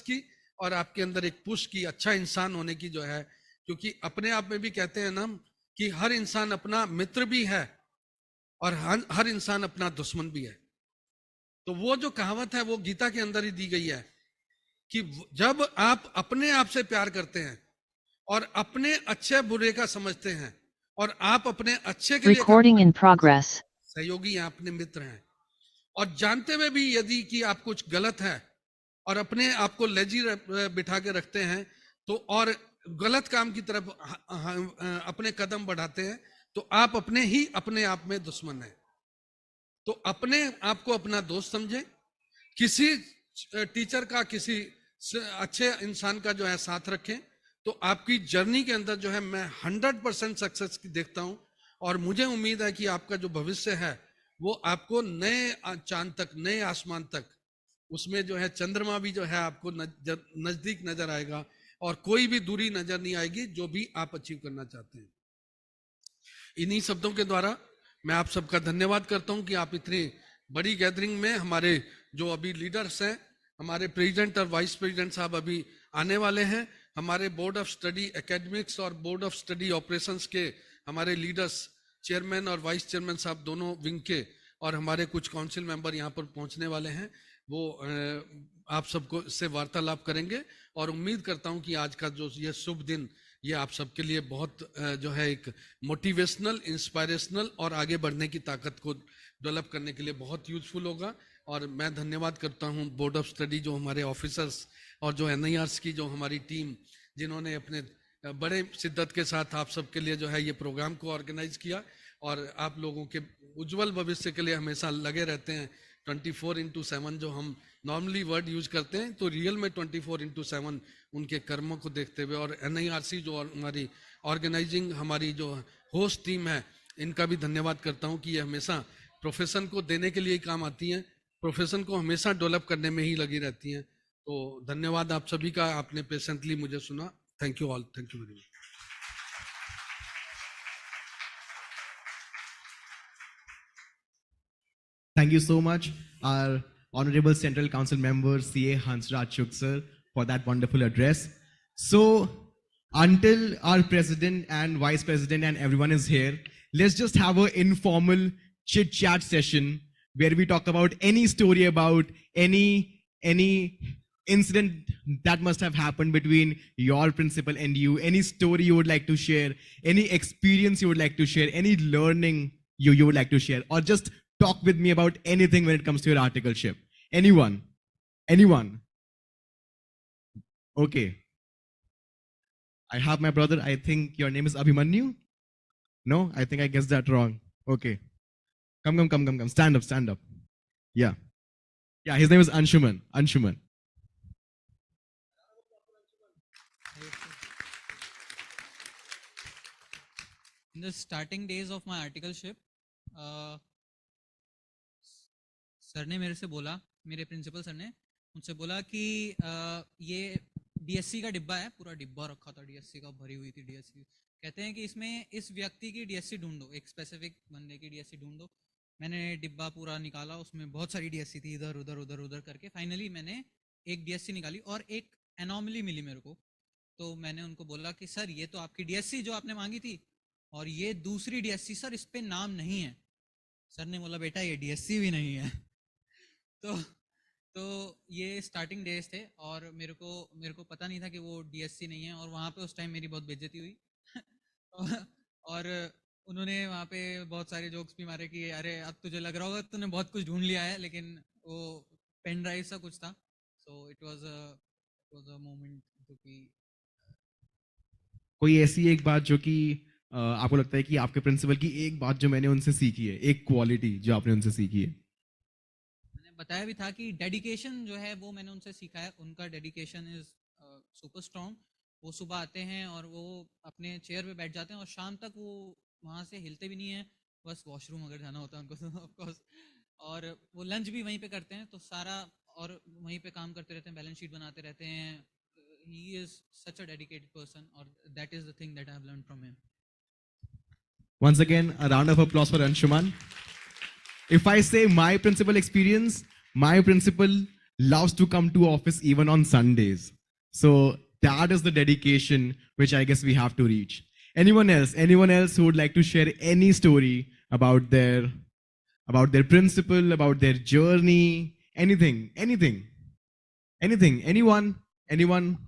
की और आपके अंदर एक पुश की, अच्छा इंसान होने की जो है, क्योंकि अपने आप में भी कहते हैं ना कि हर इंसान अपना मित्र भी है और हर इंसान अपना दुश्मन भी है। तो वो जो कहावत है वो गीता के अंदर ही दी गई है कि जब आप अपने आप से प्यार करते हैं और अपने अच्छे बुरे का समझते हैं और आप अपने अच्छे के लिए Recording in progress. सहयोगी हैं, अपने मित्र हैं, और जानते हुए भी यदि कि आप कुछ गलत है और अपने आप को लेजी बिठा के रखते हैं तो और गलत काम की तरफ अपने कदम बढ़ाते हैं, तो आप अपने आप में दुश्मन हैं। तो अपने आप को अपना दोस्त समझें, किसी टीचर का, किसी अच्छे इंसान का जो है साथ रखें, तो आपकी जर्नी के अंदर जो है मैं 100% सक्सेस की देखता हूं। और मुझे उम्मीद है कि आपका जो भविष्य है वो आपको नए चांद तक, नए आसमान तक, उसमें जो है चंद्रमा भी जो है आपको नजदीक नजर आएगा और कोई भी दूरी नजर नहीं आएगी जो भी आप अचीव करना चाहते हैं। इन्हीं शब्दों के द्वारा मैं आप सबका धन्यवाद करता हूं कि आप इतनी बड़ी गैदरिंग में, हमारे जो अभी लीडर्स हैं, हमारे प्रेसिडेंट और वाइस प्रेसिडेंट साहब अभी आने वाले हैं, हमारे बोर्ड ऑफ स्टडी एकेडमिक्स और बोर्ड ऑफ स्टडी ऑपरेशंस के हमारे लीडर्स, चेयरमैन और वाइस चेयरमैन साहब दोनों विंग के, और हमारे कुछ काउंसिल मेंबर यहाँ पर पहुँचने वाले हैं। वो आप सबको इससे वार्तालाप करेंगे और उम्मीद करता हूँ कि आज का जो ये शुभ दिन, ये आप सबके लिए बहुत जो है एक मोटिवेशनल, इंस्पायरेशनल और आगे बढ़ने की ताकत को डेवलप करने के लिए बहुत यूजफुल होगा। और मैं धन्यवाद करता हूं बोर्ड ऑफ स्टडी, जो हमारे ऑफिसर्स और जो NIRs की जो हमारी टीम, जिन्होंने अपने बड़े शिद्दत के साथ आप सबके लिए जो है ये प्रोग्राम को ऑर्गेनाइज किया और आप लोगों के उज्जवल भविष्य के लिए हमेशा लगे रहते हैं। 24/7 जो हम नॉर्मली वर्ड यूज करते हैं, तो रियल में 24/7 उनके कर्मों को देखते हुए, और NIRC जो हमारी ऑर्गेनाइजिंग, हमारी जो होस्ट टीम है, इनका भी धन्यवाद करता हूं कि ये हमेशा प्रोफेशन को देने के लिए ही काम आती हैं, प्रोफेशन को हमेशा डेवलप करने में ही लगी रहती हैं। तो धन्यवाद आप सभी का, आपने पेशेंटली मुझे सुना। Thank you all, thank you very much. Thank you so much, our Honorable Central Council Member, CA Hansraj Shuk sir, for that wonderful address. So, until our President and Vice President and everyone is here, let's just have an informal chit-chat session where we talk about any story about any incident that must have happened between your principal and you, any story you would like to share, any experience you would like to share, any learning you would like to share, or just talk with me about anything when it comes to your articleship. Anyone? Anyone? Okay. I have my brother. I think your name is Abhimanyu. No, I think I guessed that wrong. Okay. Come. Stand up. Yeah. Yeah, his name is Anshuman. Anshuman. In the starting days of my articleship, sir ने मेरे से बोला, मेरे principal sir ने मुझसे बोला कि ये DSC का डिब्बा है, पूरा डिब्बा रखा था DSC का, भरी हुई थी DSC। कहते हैं कि इसमें इस व्यक्ति की DSC ढूंढो, एक स्पेसिफिक बंदे की DSC ढूंढो। मैंने डिब्बा पूरा निकाला, उसमें बहुत सारी DSC थी, इधर उधर करके फाइनली मैंने एक DSC निकाली और एक एनॉमली मिली मेरे को। तो मैंने उनको बोला कि सर ये तो आपकी DSC जो आपने मांगी थी, और ये दूसरी DSC सर, इस पे नाम नहीं है। सर ने बोला बेटा ये DSC भी नहीं है। तो ये स्टार्टिंग डेज थे और मेरे को पता नहीं था कि वो DSC नहीं है, और वहाँ पे उस टाइम मेरी बहुत बेइज्जती हुई और उन्होंने वहाँ पे बहुत सारे जोक्स भी मारे कि अरे अब तुझे लग रहा होगा तूने बहुत कुछ ढूंढ लिया है, लेकिन वो पेन ड्राइव सा कुछ था। So it was a moment जो कि कोई ऐसी एक बात जो कि आपको लगता है कि आपके प्रिंसिपल की एक बात जो मैंने उनसे सीखी है, एक क्वालिटी जो आपने उनसे सीखी है? मैंने बताया भी था कि डेडिकेशन जो है वो मैंने उनसे सीखा है। उनका डेडिकेशन इज सुपर स्ट्रॉन्ग। वो सुबह आते हैं और वो अपने चेयर पे बैठ जाते हैं और शाम तक वो वहाँ से हिलते भी नहीं है, बस वॉशरूम अगर जाना होता है उनको तो ऑफकोर्स, और वो लंच भी वहीं पे करते हैं, तो सारा और वहीं पे काम करते रहते हैं, बैलेंस शीट बनाते रहते हैं। He is such a dedicated person, और that is the thing that I have learned from him. Once again, a round of applause for Anshuman. If I say my principal experience, my principal loves to come to office even on Sundays. So that is the dedication which I guess we have to reach. Anyone else? Anyone else who would like to share any story about their principle, about their journey, anything, anything, anything, anyone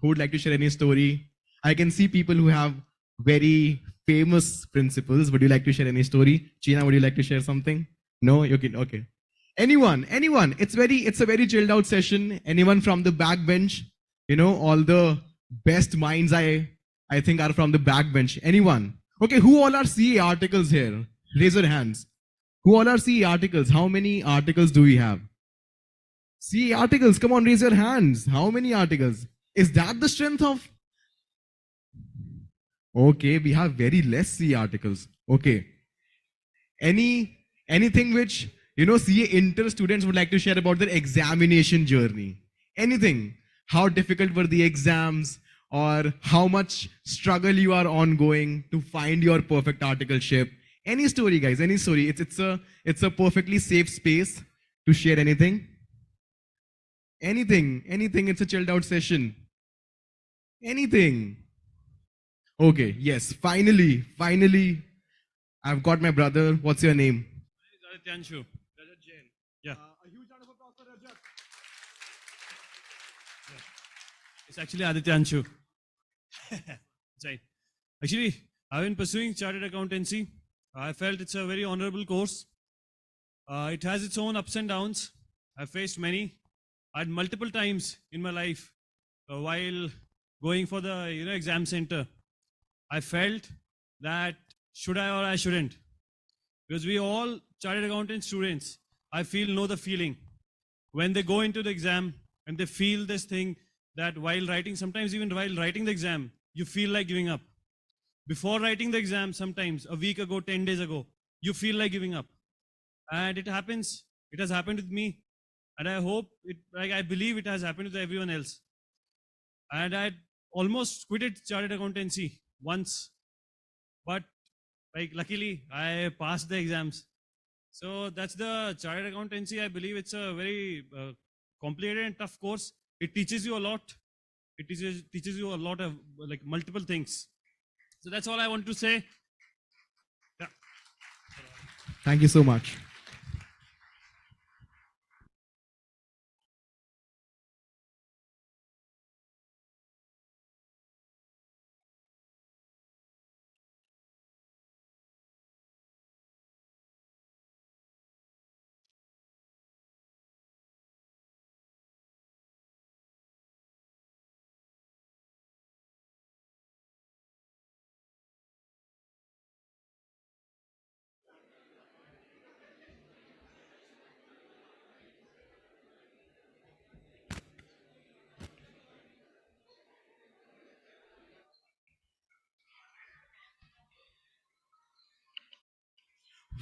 who would like to share any story? I can see people who have very famous principles. Would you like to share any story? China, would you like to share something? No, you can. Okay. Anyone. It's a very chilled out session. Anyone from the back bench? All the best minds I think are from the back bench. Anyone? Okay, who all are CA articles here? Raise your hands. Who all are CA articles? How many articles do we have? CA articles, come on, raise your hands. How many articles? Is that the strength of? Okay, we have very less CA articles. Okay. Anything which CA inter students would like to share about their examination journey? Anything? How difficult were the exams, or how much struggle you are ongoing to find your perfect articleship? Any story, guys? Any story? It's a perfectly safe space to share anything. Anything. It's a chilled out session. Anything. Okay. Yes. Finally. I've got my brother. What's your name? Adityanshu. Rajat Jain. Yeah. A huge round of applause for Rajat. It's actually Adityanshu. Right. Actually, I've been pursuing chartered accountancy. I felt it's a very honorable course. It has its own ups and downs. I've faced many. I had multiple times in my life while going for the exam center. I felt that should I or I shouldn't, because we all chartered accountant students, I feel, know the feeling when they go into the exam and they feel this thing that while writing, sometimes even while writing the exam, you feel like giving up. Before writing the exam, sometimes a week ago, 10 days ago, you feel like giving up. And it happens. It has happened with me. And I hope I believe it has happened with everyone else. And I almost quitted chartered accountancy once, but luckily I passed the exams. So that's the chartered accountancy. I believe it's a very complicated and tough course. It teaches you a lot. It teaches you a lot of multiple things. So that's all I want to say. Yeah. Thank you so much.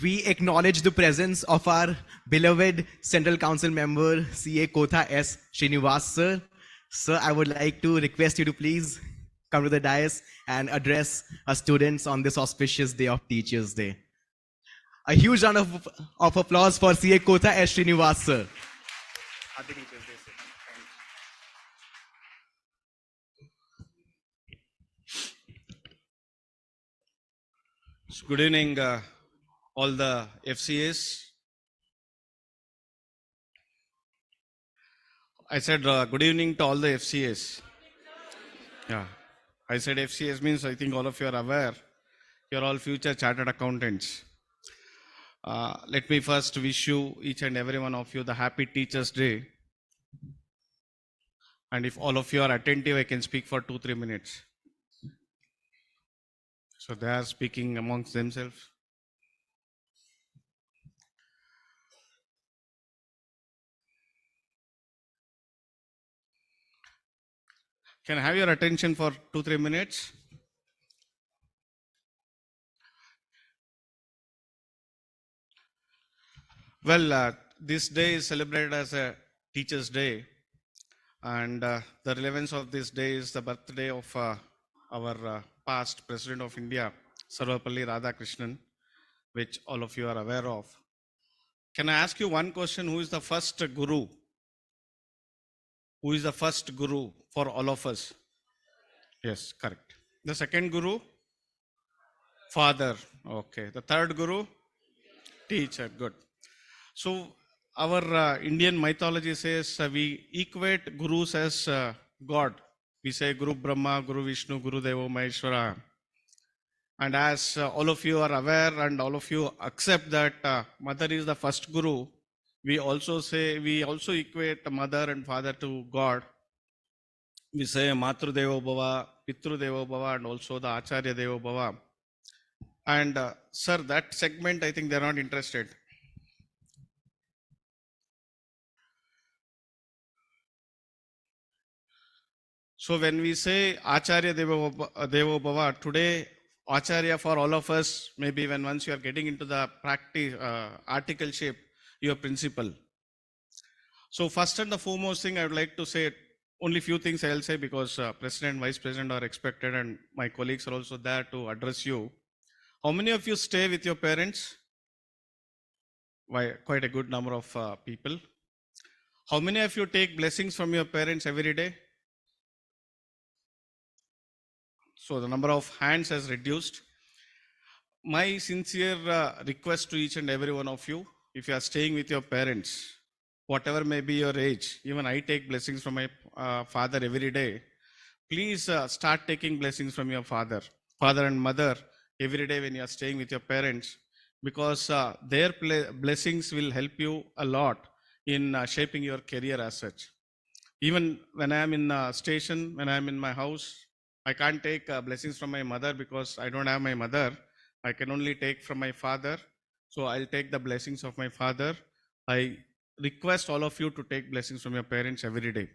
We acknowledge the presence of our beloved Central Council member, CA Kotha S. Srinivas, sir. Sir, I would like to request you to please come to the dais and address our students on this auspicious day of Teachers' Day. A huge round of applause for CA Kotha S. Srinivas, sir. Happy Teachers' Day, sir. Good evening, all the FCAs. I said good evening to all the FCAs. Yeah, I said FCAs means I think all of you are aware. You're all future chartered accountants. Let me first wish you, each and every one of you, the happy Teachers' Day. And if all of you are attentive, I can speak for 2-3 minutes. So they are speaking amongst themselves. Can I have your attention for 2-3 minutes? Well, this day is celebrated as a Teachers' Day, and the relevance of this day is the birthday of our past President of India, Sarvapalli Radhakrishnan, which all of you are aware of. Can I ask you one question? Who is the first guru? Who is the first guru for all of us? Yes, correct. The second guru? Father. Okay. The third guru? Teacher. Good. So our Indian mythology says we equate gurus as God. We say Guru Brahma, Guru Vishnu, Guru Deva Maheshwara. And as all of you are aware and all of you accept that mother is the first guru, we also equate mother and father to God. We say Matru Devo Bhava, Pitru Devo Bhava, and also the Acharya Devo Bhava. And sir, that segment, I think they're not interested. So when we say Acharya Devo Bhava, today Acharya for all of us, maybe when once you are getting into the practice, articleship, your principal. So first and the foremost thing I would like to say, only few things I'll say because President, Vice President are expected and my colleagues are also there to address you. How many of you stay with your parents? Why, quite a good number of people. How many of you take blessings from your parents every day? So the number of hands has reduced. My sincere request to each and every one of you, if you are staying with your parents, whatever may be your age, even I take blessings from my father every day. Please start taking blessings from your father and mother every day when you are staying with your parents, because their blessings will help you a lot in shaping your career as such. Even when I am in station, when I am in my house, I can't take blessings from my mother because I don't have my mother. I can only take from my father. So I'll take the blessings of my father. I request all of you to take blessings from your parents every day.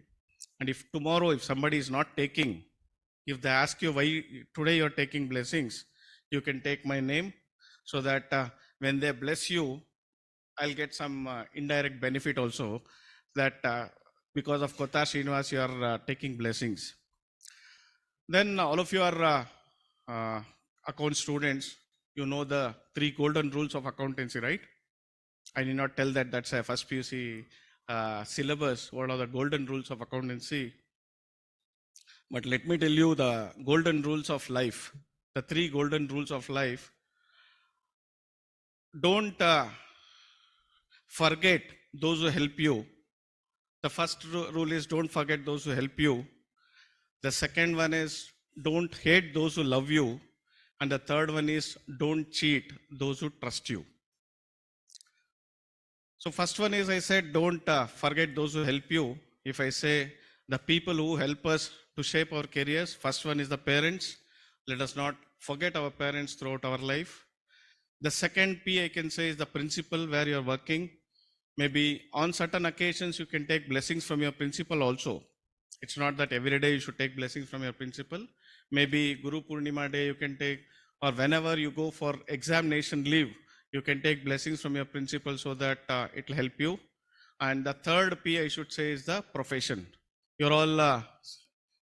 And if tomorrow, if somebody is not taking, if they ask you why today you're taking blessings, you can take my name so that when they bless you, I'll get some indirect benefit also, that because of Kota Srinivas, you are taking blessings. Then all of you are account students. You know the 3 golden rules of accountancy, right? I need not tell that that's a first PUC syllabus. What are the golden rules of accountancy? But let me tell you the golden rules of life. The 3 golden rules of life. Don't forget those who help you. The first rule is don't forget those who help you. The second one is don't hate those who love you. And the third one is don't cheat those who trust you. So first one is, I said, don't forget those who help you. If I say the people who help us to shape our careers, first one is the parents. Let us not forget our parents throughout our life. The second P I can say is the principal where you're working. Maybe on certain occasions you can take blessings from your principal also. It's not that every day you should take blessings from your principal. Maybe Guru Purnima day you can take, or whenever you go for examination leave, you can take blessings from your principal so that it will help you. And the third P I should say is the profession. You're all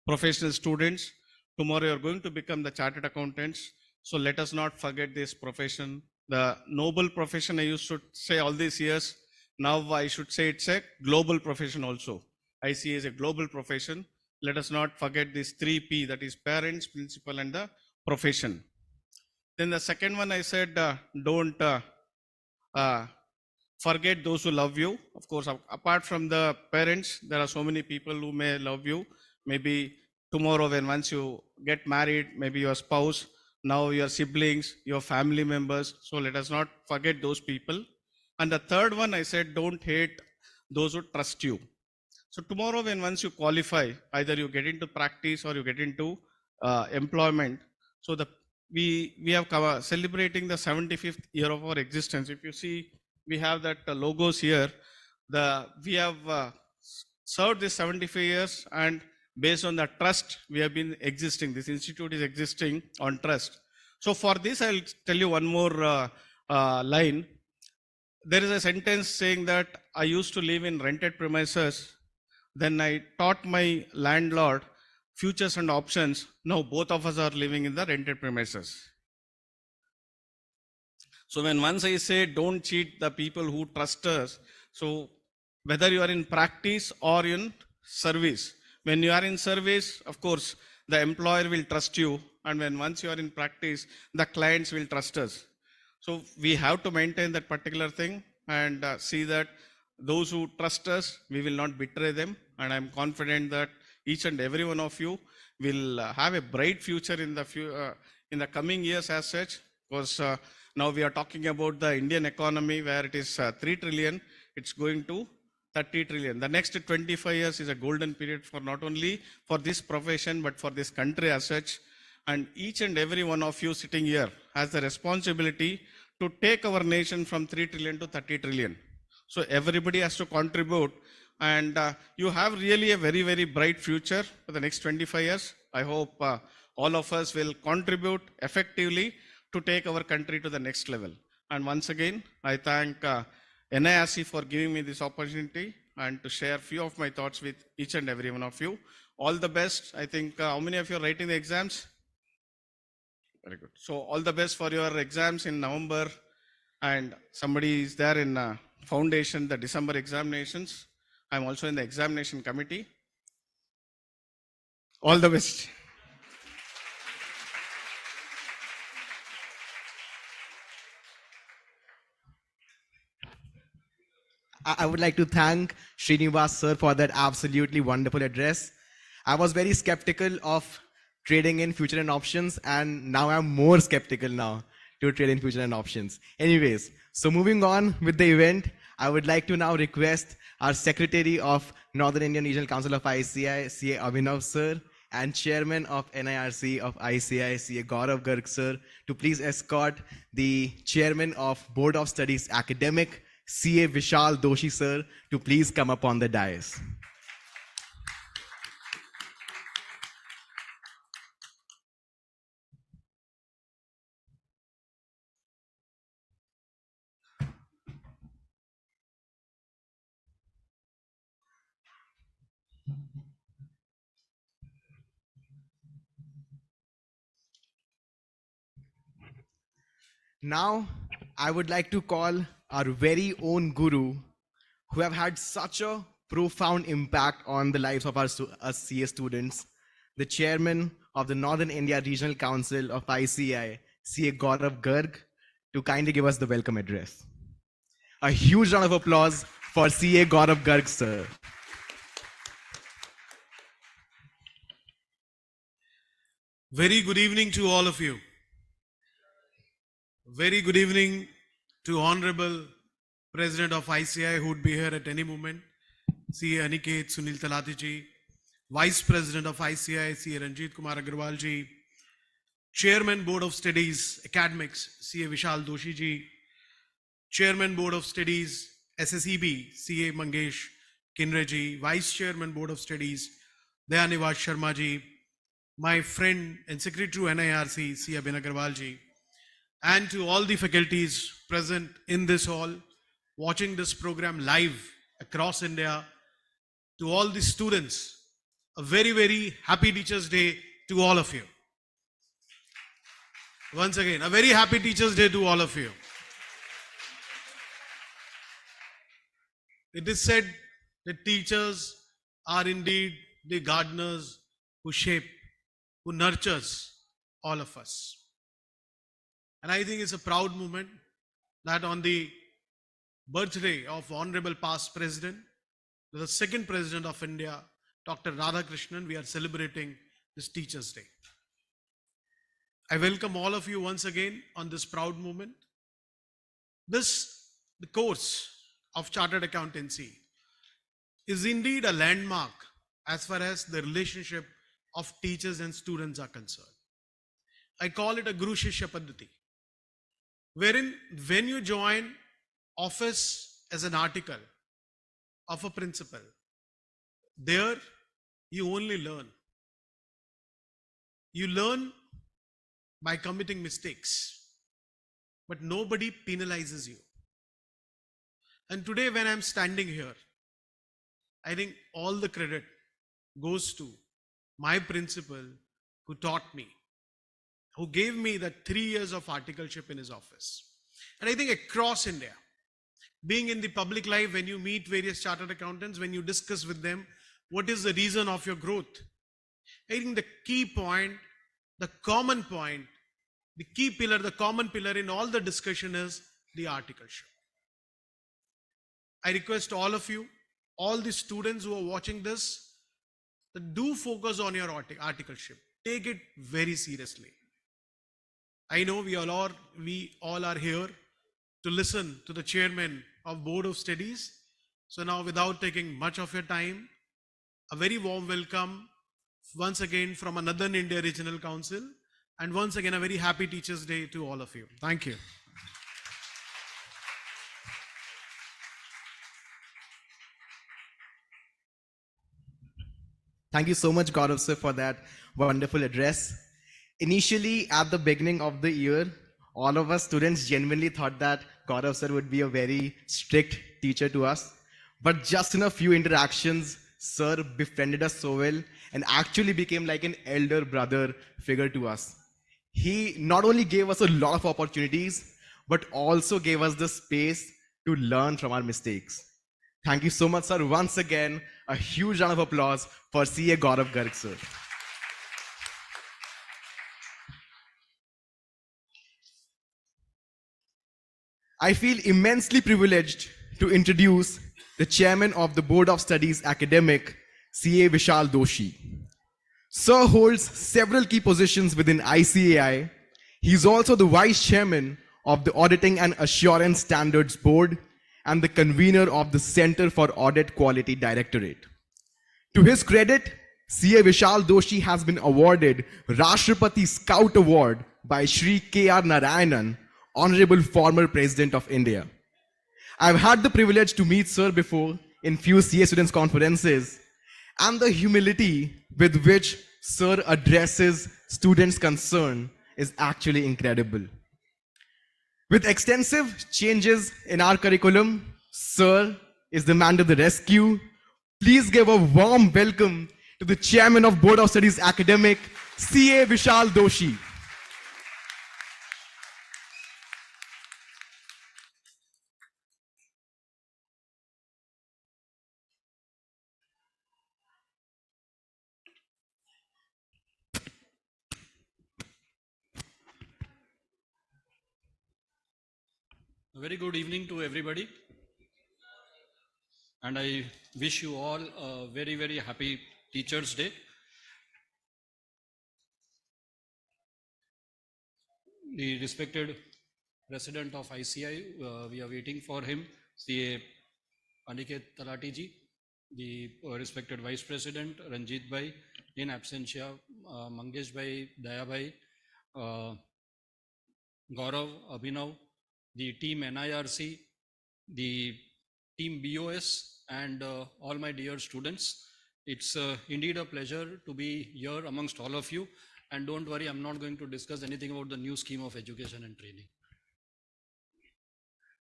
professional students. Tomorrow you're going to become the chartered accountants. So let us not forget this profession. The noble profession I used to say all these years. Now I should say it's a global profession also. I see as a global profession. Let us not forget these 3 P, that is parents, principal, and the profession. Then the second one I said, don't forget those who love you. Of course, apart from the parents, there are so many people who may love you. Maybe tomorrow when once you get married, maybe your spouse, now your siblings, your family members. So let us not forget those people. And the third one I said, don't hate those who trust you. So tomorrow when once you qualify, either you get into practice or you get into employment. So we have celebrating the 75th year of our existence. If you see, we have that logos here. We have served this 75 years, and based on the trust we have been existing. This institute is existing on trust. So for this, I'll tell you one more line. There is a sentence saying that I used to live in rented premises. Then I taught my landlord futures and options. Now both of us are living in the rented premises. So when once I say don't cheat the people who trust us, so whether you are in practice or in service. When you are in service, of course, the employer will trust you. And when once you are in practice, the clients will trust us. So we have to maintain that particular thing and see that those who trust us, we will not betray them. And I'm confident that each and every one of you will have a bright future in the coming years as such. Because now we are talking about the Indian economy where it is 3 trillion, it's going to 30 trillion. The next 25 years is a golden period for not only for this profession, but for this country as such. And each and every one of you sitting here has the responsibility to take our nation from 3 trillion to 30 trillion. So everybody has to contribute, and you have really a very, very bright future for the next 25 years. I hope all of us will contribute effectively to take our country to the next level. And once again, I thank NIRC for giving me this opportunity and to share few of my thoughts with each and every one of you. All the best. I think how many of you are writing the exams? Very good. So all the best for your exams in November, and somebody is there in foundation, the December examinations. I'm also in the examination committee. All the best. I would like to thank Srinivas sir for that absolutely wonderful address. I was very skeptical of trading in future and options, and now I'm more skeptical now to trade in future and options. Anyways, so moving on with the event, I would like to now request our Secretary of Northern Indian Regional Council of ICI, CA Abhinav sir, and Chairman of NIRC of ICI, CA Gaurav Garg sir, to please escort the Chairman of Board of Studies Academic, CA Vishal Doshi sir, to please come up on the dais. Now, I would like to call our very own guru, who have had such a profound impact on the lives of us CA students, the chairman of the Northern India Regional Council of ICI, CA Gaurav Garg, to kindly give us the welcome address. A huge round of applause for CA Gaurav Garg, sir. Very good evening to all of you. Very good evening to Honorable President of ICI, who would be here at any moment, CA Aniket Sunil Talati ji, Vice President of ICI, CA Ranjit Kumar Agarwal ji, Chairman Board of Studies Academics, CA Vishal Doshi ji, Chairman Board of Studies SSEB, CA Mangesh Kinre ji, Vice Chairman Board of Studies Dayanivas Sharma ji, my friend and Secretary to NIRC, CA Abhin Agarwal ji, and to all the faculties present in this hall, watching this program live across India, to all the students, a very, very happy Teachers' Day to all of you. Once again, a very happy Teachers' Day to all of you. It is said that teachers are indeed the gardeners who shape, who nurtures all of us. And I think it's a proud moment that on the birthday of Honorable Past President, the second President of India, Dr. Radhakrishnan, we are celebrating this Teachers' Day. I welcome all of you once again on this proud moment. The course of Chartered Accountancy is indeed a landmark as far as the relationship of teachers and students are concerned. I call it a Guru Shishya Paddhati, wherein when you join office as an article of a principal, there you only learn. You learn by committing mistakes, but nobody penalizes you. And today when I'm standing here, I think all the credit goes to my principal who taught me, who gave me that 3 years of articleship in his office. And I think across India, being in the public life, when you meet various chartered accountants, when you discuss with them, What is the reason of your growth? I think the key point, the common point, the key pillar, the common pillar in all the discussion is the articleship. I request all of you, all the students who are watching this, that do focus on your articleship. Take it very seriously. I know we all are here to listen to the chairman of Board of Studies. So now, without taking much of your time, a very warm welcome once again from another India Regional Council, and once again a very happy Teachers' Day to all of you. Thank you. Thank you so much, Gaurav sir, for that wonderful address. Initially, at the beginning of the year, all of us students genuinely thought that Gaurav sir would be a very strict teacher to us. But just in a few interactions, sir befriended us so well and actually became like an elder brother figure to us. He not only gave us a lot of opportunities, but also gave us the space to learn from our mistakes. Thank you so much, sir. Once again, a huge round of applause for CA Gaurav Garg, sir. I feel immensely privileged to introduce the chairman of the Board of Studies Academic, CA Vishal Doshi. Sir holds several key positions within ICAI. He is also the vice chairman of the Auditing and Assurance Standards Board and the convener of the Center for Audit Quality Directorate. To his credit, CA Vishal Doshi has been awarded Rashtrapati Scout Award by Shri K.R. Narayanan, Honorable former President of India. I've had the privilege to meet sir before in few CA students conferences, and the humility with which sir addresses students' concern is actually incredible. With extensive changes in our curriculum, sir is the man to the rescue. Please give a warm welcome to the chairman of Board of Studies Academic, CA Vishal Doshi. A very good evening to everybody, and I wish you all a very, very happy Teachers' Day. The respected President of ICI, we are waiting for him, CA Aniket Talati ji, the respected Vice President Ranjit Bhai, in absentia Mangesh Bhai, Daya Bhai, Gaurav, Abhinav, the team NIRC, the team BOS, and all my dear students. It's indeed a pleasure to be here amongst all of you. And don't worry, I'm not going to discuss anything about the new scheme of education and training.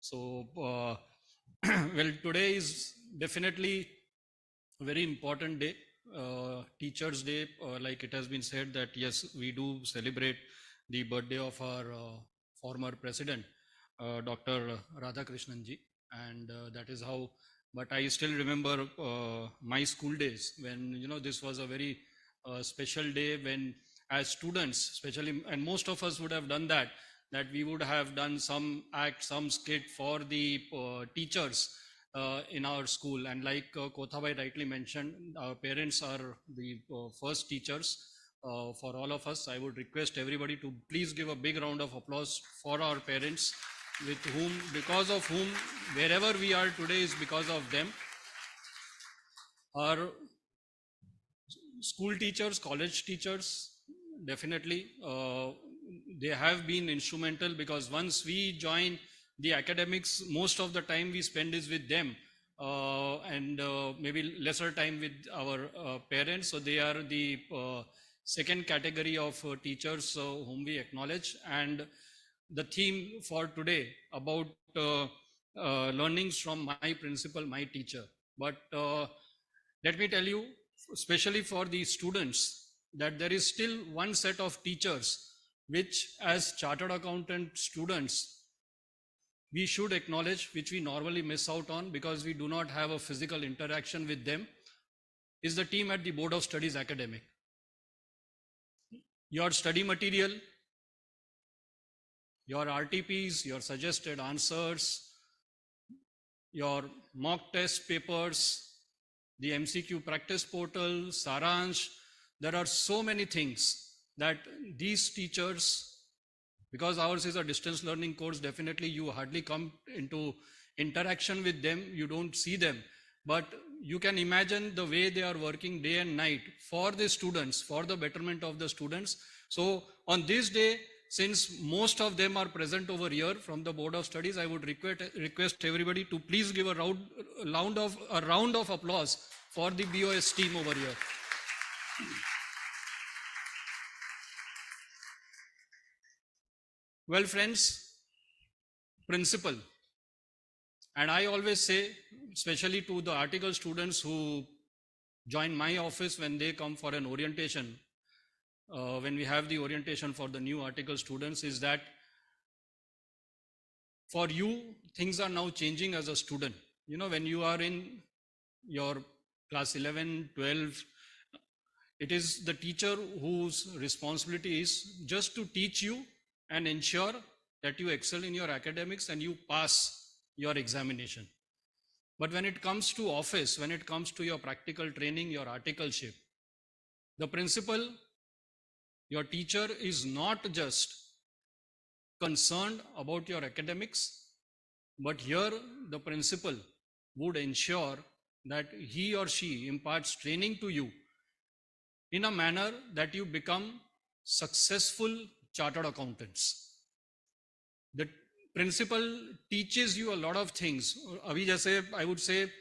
So, well, today is definitely a very important day, Teachers' Day. Like it has been said that yes, we do celebrate the birthday of our former president, Dr. Radhakrishnan ji, and that is how. But I still remember my school days when this was a very special day when, as students, especially, and most of us would have done that we would have done some act, some skit for the teachers in our school. And like Kothabhai rightly mentioned, our parents are the first teachers for all of us. I would request everybody to please give a big round of applause for our parents, with whom, because of whom, wherever we are today is because of them. Our school teachers, college teachers, definitely, they have been instrumental, because once we join the academics, most of the time we spend is with them, and maybe lesser time with our parents. So they are the second category of teachers whom we acknowledge. And the theme for today about learnings from my principal, my teacher. But let me tell you, especially for the students, that there is still one set of teachers which, as chartered accountant students, we should acknowledge, which we normally miss out on because we do not have a physical interaction with them. is the team at the Board of Studies Academic. Your study material, your RTPs, your suggested answers, your mock test papers, the MCQ practice portal, Saransh. There are so many things that these teachers, because ours is a distance learning course, definitely you hardly come into interaction with them, you don't see them. But you can imagine the way they are working day and night for the students, for the betterment of the students. So on this day, since most of them are present over here from the Board of Studies, I would request everybody to please give a round of applause for the BOS team over here. Well, friends, principle. And I always say, especially to the article students who join my office when they come for an orientation, when we have the orientation for the new article students, is that for you, things are now changing as a student. You know, when you are in your class 11, 12, it is the teacher whose responsibility is just to teach you and ensure that you excel in your academics and you pass your examination. But when it comes to office, when it comes to your practical training, your articleship, the principal, your teacher is not just concerned about your academics, but here the principal would ensure that he or she imparts training to you in a manner that you become successful chartered accountants. The principal teaches you a lot of things. Abhi jaise, I would say,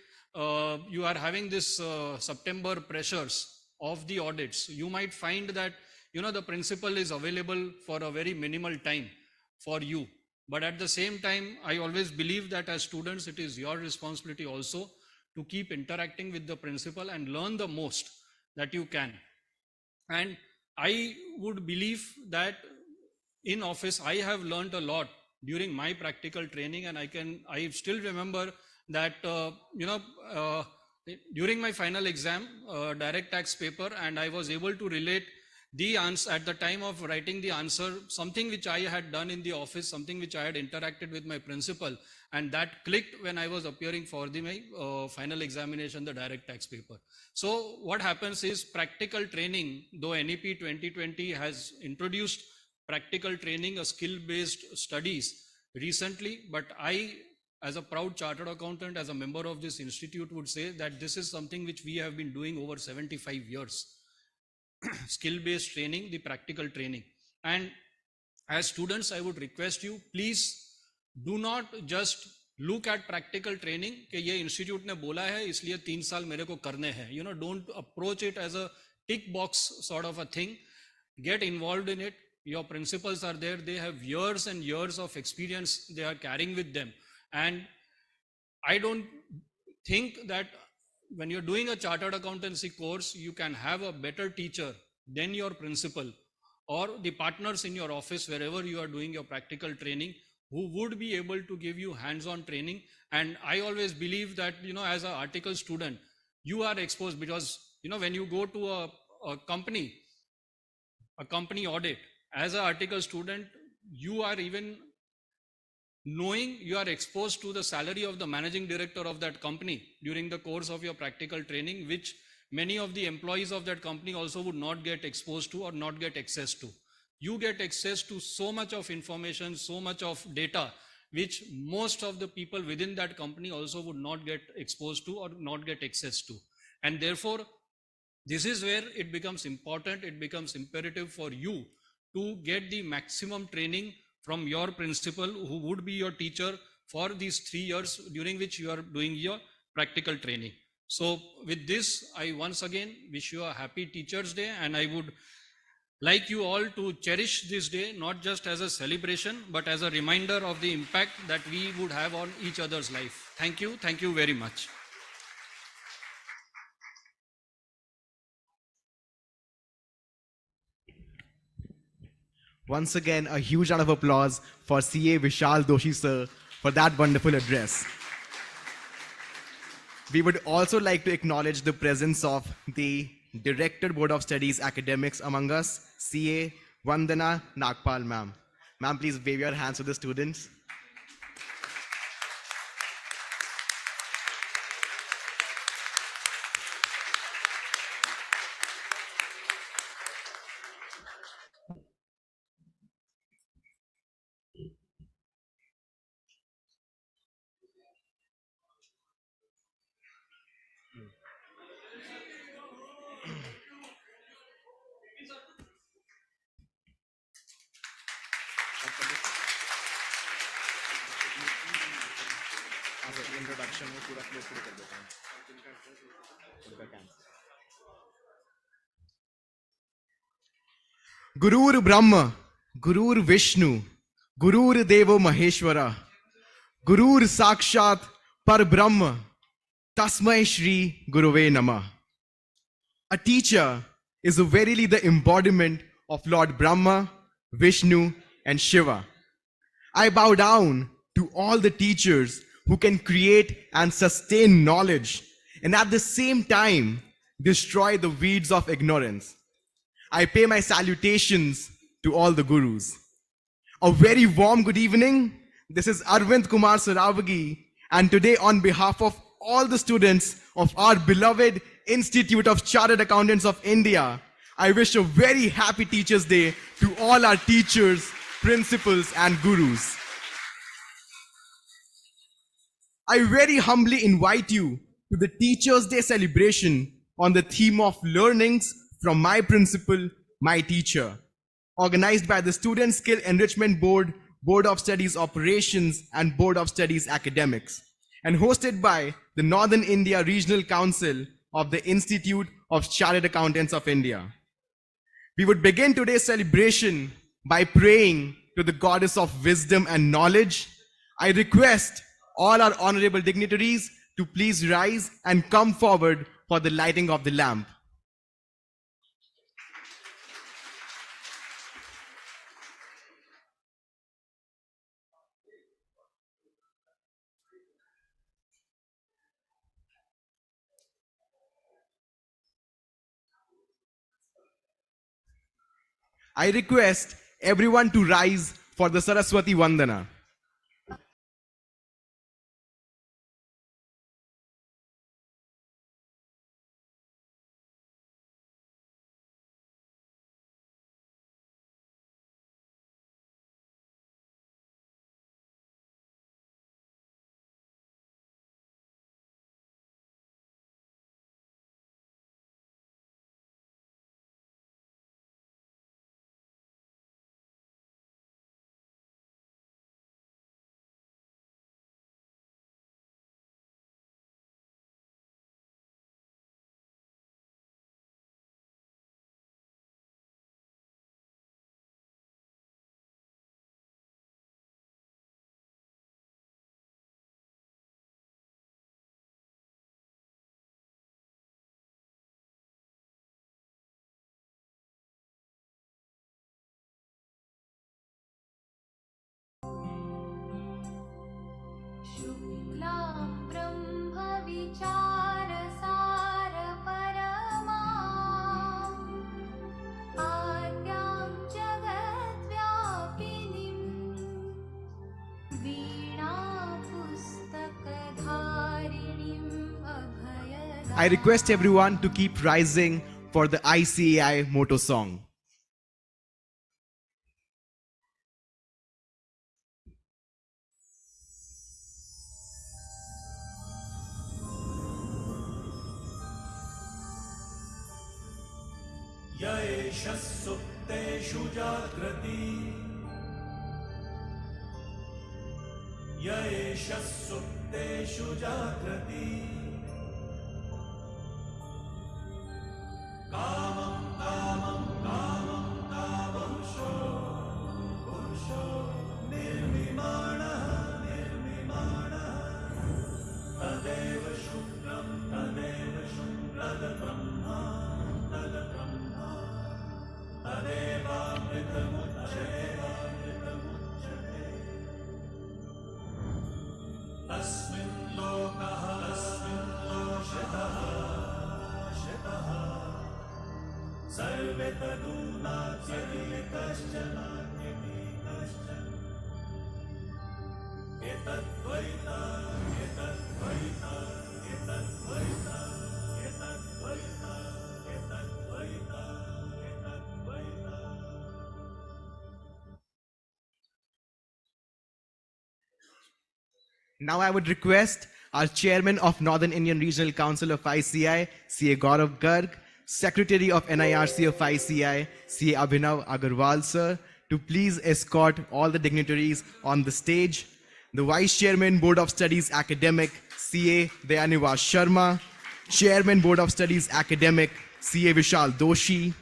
you are having this September pressures of the audits. You might find that, you know, the principal is available for a very minimal time for you. But at the same time, I always believe that as students, it is your responsibility also to keep interacting with the principal and learn the most that you can. And I would believe that in office, I have learned a lot during my practical training, and I still remember that, during my final exam, direct tax paper, and I was able to relate the answer at the time of writing the answer, something which I had done in the office, something which I had interacted with my principal, and that clicked when I was appearing for my final examination, the direct tax paper. So what happens is practical training, though NEP 2020 has introduced practical training, a skill-based studies recently, but I, as a proud chartered accountant, as a member of this institute, would say that this is something which we have been doing over 75 years. Skill-based training, the practical training. And as students, I would request you, please do not just look at practical training कि ये institute ने बोला है इसलिए 3 साल मेरे को करने हैं. You know, don't approach it as a tick box sort of a thing. Get involved in it. Your principals are there. They have years and years of experience they are carrying with them. And I don't think that when you're doing a chartered accountancy course, you can have a better teacher than your principal or the partners in your office, wherever you are doing your practical training, who would be able to give you hands-on training. And I always believe that, you know, as an article student, you are exposed because, you know, when you go to a company audit, as an article student, you are even knowing you are exposed to the salary of the managing director of that company during the course of your practical training, which many of the employees of that company also would not get exposed to or not get access to. You get access to so much of information, so much of data, which most of the people within that company also would not get exposed to or not get access to. And therefore, this is where it becomes important, it becomes imperative for you to get the maximum training from your principal, who would be your teacher for these 3 years during which you are doing your practical training. So with this, I once again wish you a happy Teachers' Day, and I would like you all to cherish this day, not just as a celebration, but as a reminder of the impact that we would have on each other's life. Thank you very much. Once again, a huge round of applause for CA Vishal Doshi sir for that wonderful address. We would also like to acknowledge the presence of the Director Board of Studies Academics among us, CA Vandana Nagpal ma'am. Ma'am, please wave your hands to the students. Introduction में पूरा flow शुरू कर देते हैं. गुरुर ब्रह्म, गुरुर विष्णु, गुरुर देवो महेश्वरा, गुरुर साक्षात पर ब्रह्म, तस्मै श्री गुरुवे नमः. A teacher is verily the embodiment of Lord Brahma, Vishnu, and Shiva. I bow down to all the teachers who can create and sustain knowledge and at the same time destroy the weeds of ignorance. I pay my salutations to all the gurus. A very warm good evening. This is Arvind Kumar Saravagi, and today on behalf of all the students of our beloved Institute of Chartered Accountants of India, I wish a very happy Teachers' Day to all our teachers, principals, and gurus. I very humbly invite you to the Teachers' Day celebration on the theme of learnings from my principal, my teacher, organized by the Student Skill Enrichment Board, Board of Studies Operations, and Board of Studies Academics, and hosted by the Northern India Regional Council of the Institute of Chartered Accountants of India. We would begin today's celebration by praying to the goddess of wisdom and knowledge. I request all our honorable dignitaries to please rise and come forward for the lighting of the lamp. I request everyone to rise for the Saraswati Vandana. शुक्लां ब्रह्मविचारसार परमां आद्यां जगद्व्यापिनीं वीणापुस्तकधारिणीं अभयदां. I request everyone to keep rising for the ICAI motto song. येष सुप्तेषु जाग्रति येष सुप्तेषु जाग्रति कामं कामं कामं कामंशो पुरुषो निर्विमाणः निर्विमाणः तदेव शुक्लं तद्ब्रह्मा तद्ब्रह्मा तदेवामृतमुच्यते तस्मिन् लोकः एतदूनात्यपि कश्चन एतद्वैता एतद्वैता एतद्वैता एतद्वैता एतद्वैता एतद्वैता Now I would request our Chairman of Northern Indian Regional Council of ICI, CA Gaurav Garg, Secretary of NIRC of ICI, CA Abhinav Agarwal sir, to please escort all the dignitaries on the stage. The Vice Chairman, Board of Studies Academic, CA Dayanivas Sharma, Chairman, Board of Studies Academic, CA Vishal Doshi,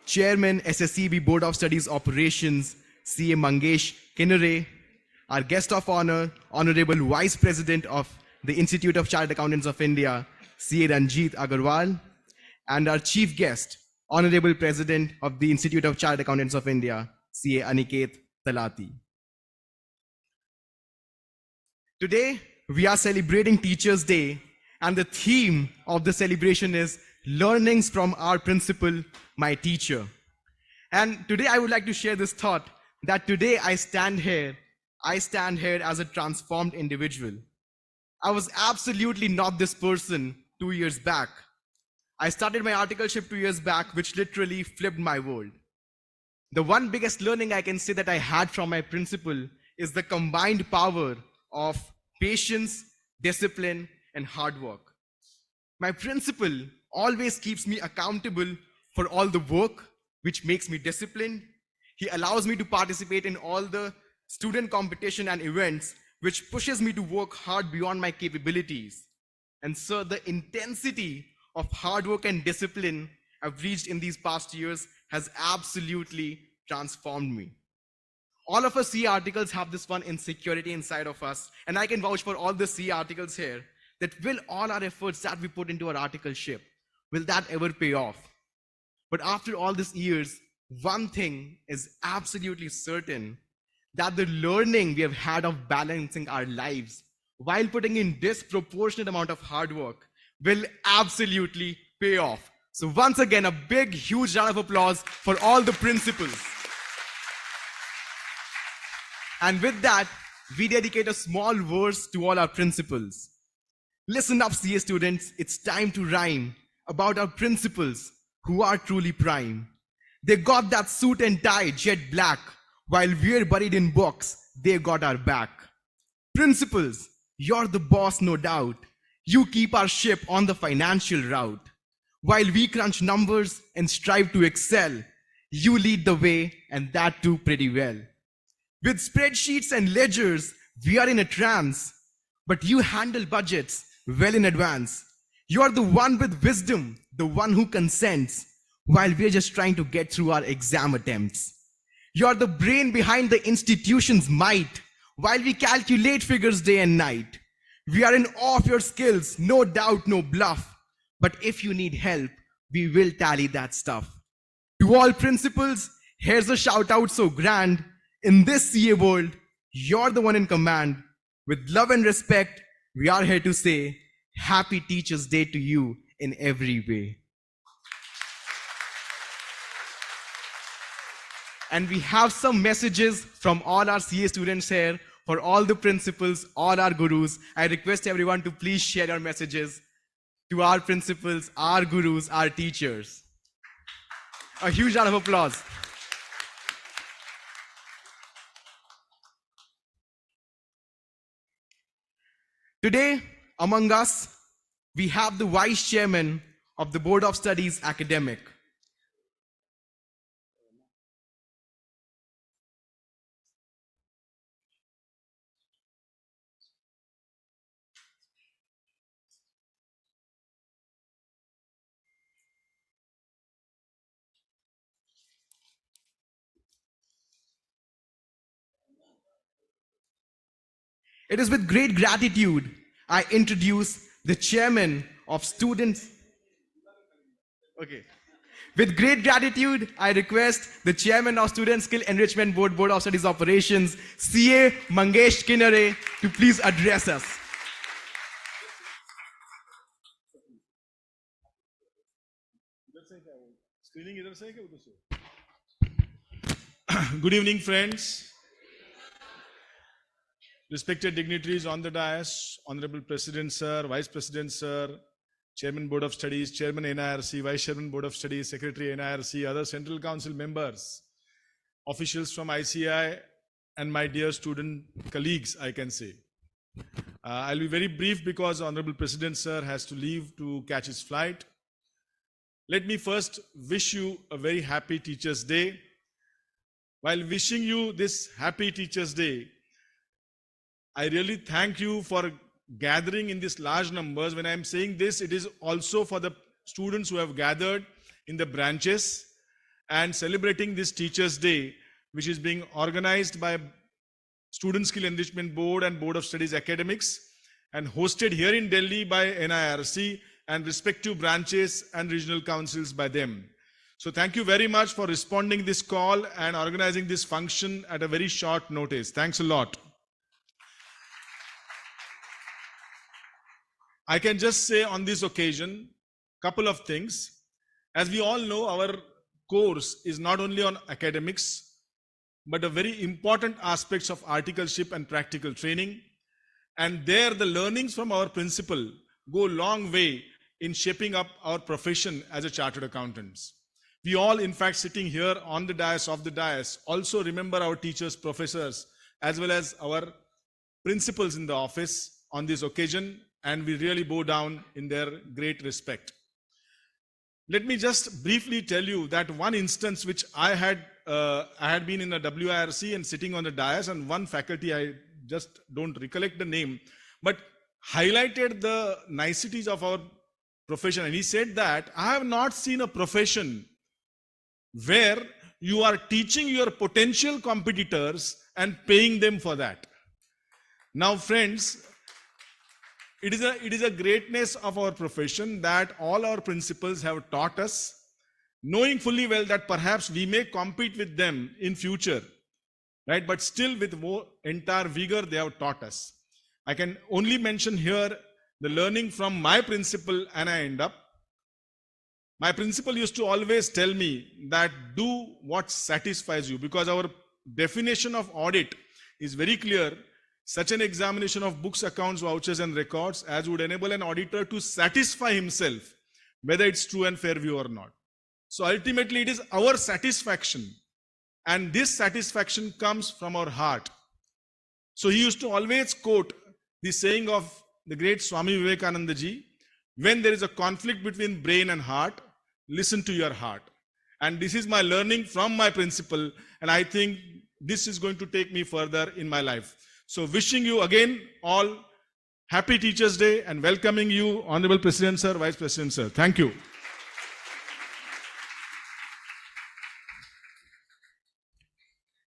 Chairman, SSCB Board of Studies Operations, CA Mangesh Kinnare, our guest of honor, Honorable Vice President of the Institute of Chartered Accountants of India, CA Ranjit Agarwal, and our chief guest, Honorable President of the Institute of Chartered Accountants of India, CA Aniket Talati. Today, we are celebrating Teachers' Day, and the theme of the celebration is Learnings from Our Principal, My Teacher. And today I would like to share this thought that today I stand here as a transformed individual. I was absolutely not this person 2 years back. I started my articleship 2 years back, which literally flipped my world. The one biggest learning I can say that I had from my principal is the combined power of patience, discipline, and hard work. My principal always keeps me accountable for all the work, which makes me disciplined. He allows me to participate in all the student competition and events, which pushes me to work hard beyond my capabilities. And so the intensity of hard work and discipline I've reached in these past years has absolutely transformed me. All of us CA articles have this one insecurity inside of us, and I can vouch for all the CA articles here that will all our efforts that we put into our articleship, will that ever pay off? But after all these years, one thing is absolutely certain, that the learning we have had of balancing our lives while putting in disproportionate amount of hard work will absolutely pay off. So once again, a big, huge round of applause for all the principals. And with that, we dedicate a small verse to all our principals. Listen up, CA students, it's time to rhyme about our principals who are truly prime. They got that suit and tie, jet black, while we're buried in books, they got our back. Principals, you're the boss, no doubt. You keep our ship on the financial route. While we crunch numbers and strive to excel, you lead the way, and that too pretty well. With spreadsheets and ledgers, we are in a trance, but you handle budgets well in advance. You're the one with wisdom, the one who consents, while we're just trying to get through our exam attempts. You're the brain behind the institution's might, while we calculate figures day and night. We are in awe of your skills, no doubt, no bluff. But if you need help, we will tally that stuff. To all principals, here's a shout out so grand. In this CA world, you're the one in command. With love and respect, we are here to say, Happy Teachers' Day to you in every way. And we have some messages from all our CA students here, for all the principals, all our gurus. I request everyone to please share your messages to our principals, our gurus, our teachers. A huge round of applause. Today, among us, we have the Vice Chairman of the Board of Studies Academic. It is with great gratitude I introduce the chairman of students. Okay. With great gratitude, I request the chairman of Student Skill Enrichment Board, Board of Studies Operations, CA Mangesh Kinnare, to please address us. Screening इधर से है क्या उधर से? Good evening, friends. Respected dignitaries on the dais, Honorable President Sir, Vice President Sir, Chairman Board of Studies, Chairman NIRC, Vice Chairman Board of Studies, Secretary NIRC, other Central Council members, officials from ICI, and my dear student colleagues, I can say. I'll be very brief because Honorable President Sir has to leave to catch his flight. Let me first wish you a very happy Teachers' Day. While wishing you this happy Teachers' Day, I really thank you for gathering in these large numbers. When I'm saying this, it is also for the students who have gathered in the branches and celebrating this Teachers' Day, which is being organized by Student Skill Enrichment Board and Board of Studies Academics and hosted here in Delhi by NIRC and respective branches and regional councils by them. So thank you very much for responding this call and organizing this function at a very short notice. Thanks a lot. I can just say on this occasion, couple of things. As we all know, our course is not only on academics, but a very important aspects of articleship and practical training. And there the learnings from our principal go a long way in shaping up our profession as a chartered accountants. We all, in fact, sitting here on the dais, of the dais, also remember our teachers, professors, as well as our principals in the office on this occasion, and we really bow down in their great respect. Let me just briefly tell you that one instance which I had been in a WIRC and sitting on the dais, and one faculty, I just don't recollect the name, but highlighted the niceties of our profession. And he said that I have not seen a profession where you are teaching your potential competitors and paying them for that. Now, friends, it is a greatness of our profession that all our principals have taught us, knowing fully well that perhaps we may compete with them in future, right? But still with more entire vigor they have taught us. I can only mention here the learning from my principal, and I end up. My principal used to always tell me that do what satisfies you, because our definition of audit is very clear. Such an examination of books, accounts, vouchers and records as would enable an auditor to satisfy himself whether it's true and fair view or not. So ultimately it is our satisfaction, and this satisfaction comes from our heart. So he used to always quote the saying of the great Swami Vivekananda ji, when there is a conflict between brain and heart, listen to your heart. And this is my learning from my principal, and I think this is going to take me further in my life. So wishing you again all happy Teachers' Day and welcoming you, Honorable President Sir, Vice President Sir. Thank you.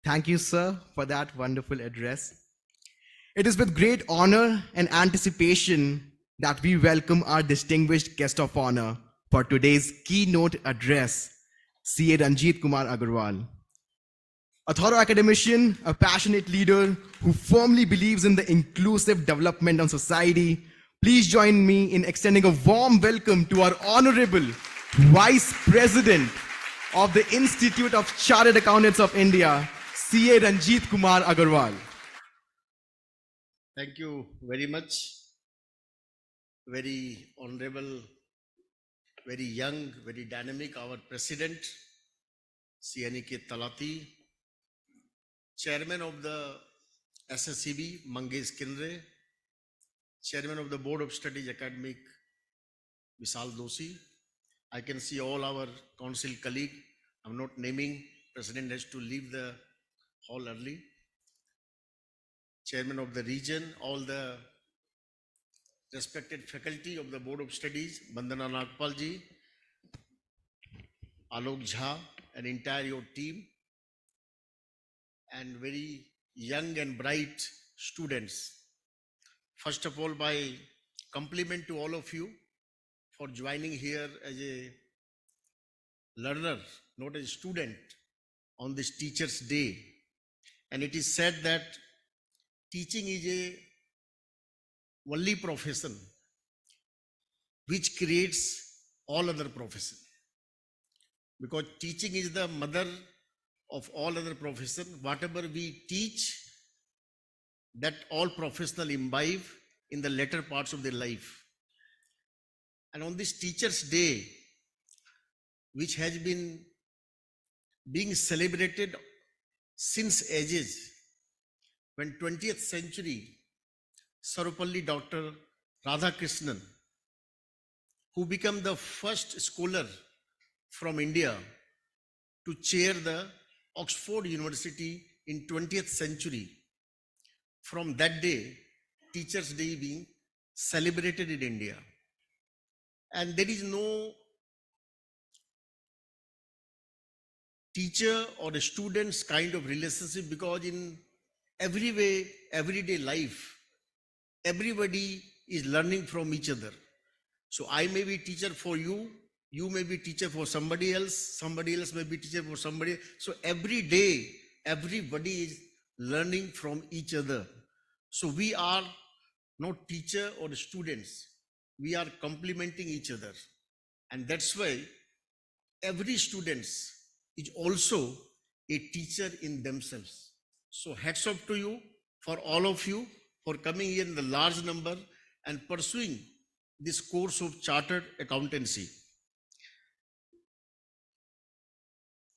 Thank you, sir, for that wonderful address. It is with great honor and anticipation that we welcome our distinguished guest of honor for today's keynote address, CA Ranjit Kumar Agarwal. A thorough academician, a passionate leader who firmly believes in the inclusive development of society, please join me in extending a warm welcome to our Honorable Vice President of the Institute of Chartered Accountants of India, CA Ranjit Kumar Agarwal. Thank you very much. Very honorable, very young, very dynamic, our President, CNK Talati, Chairman of the SSCB, Mangesh Kindre, Chairman of the Board of Studies Academic, Vishal Doshi. I can see all our council colleagues. I'm not naming, President has to leave the hall early. Chairman of the region, all the respected faculty of the Board of Studies, Bandana Nagpal ji, Alok Jha, and entire your team, and very young and bright students. First of all, my compliment to all of you for joining here as a learner, not as a student, on this Teachers' Day. And it is said that teaching is a only profession which creates all other profession. because teaching is the mother of all other profession. Whatever we teach, that all professional imbibe in the later parts of their life. And on this Teachers' Day, which has been being celebrated since ages, when 20th century, Sarvapalli Dr. Radhakrishnan, who became the first scholar from India to chair the Oxford University in 20th century. From that day, Teachers' Day being celebrated in India. And there is no teacher or a student's kind of relationship, because in every way, everyday life, everybody is learning from each other. So I may be teacher for you, you may be teacher for somebody else may be teacher for somebody. So every day, everybody is learning from each other. So we are not teacher or students, we are complementing each other. And that's why every student is also a teacher in themselves. So hats off to you, for all of you, for coming here in the large number and pursuing this course of Chartered Accountancy.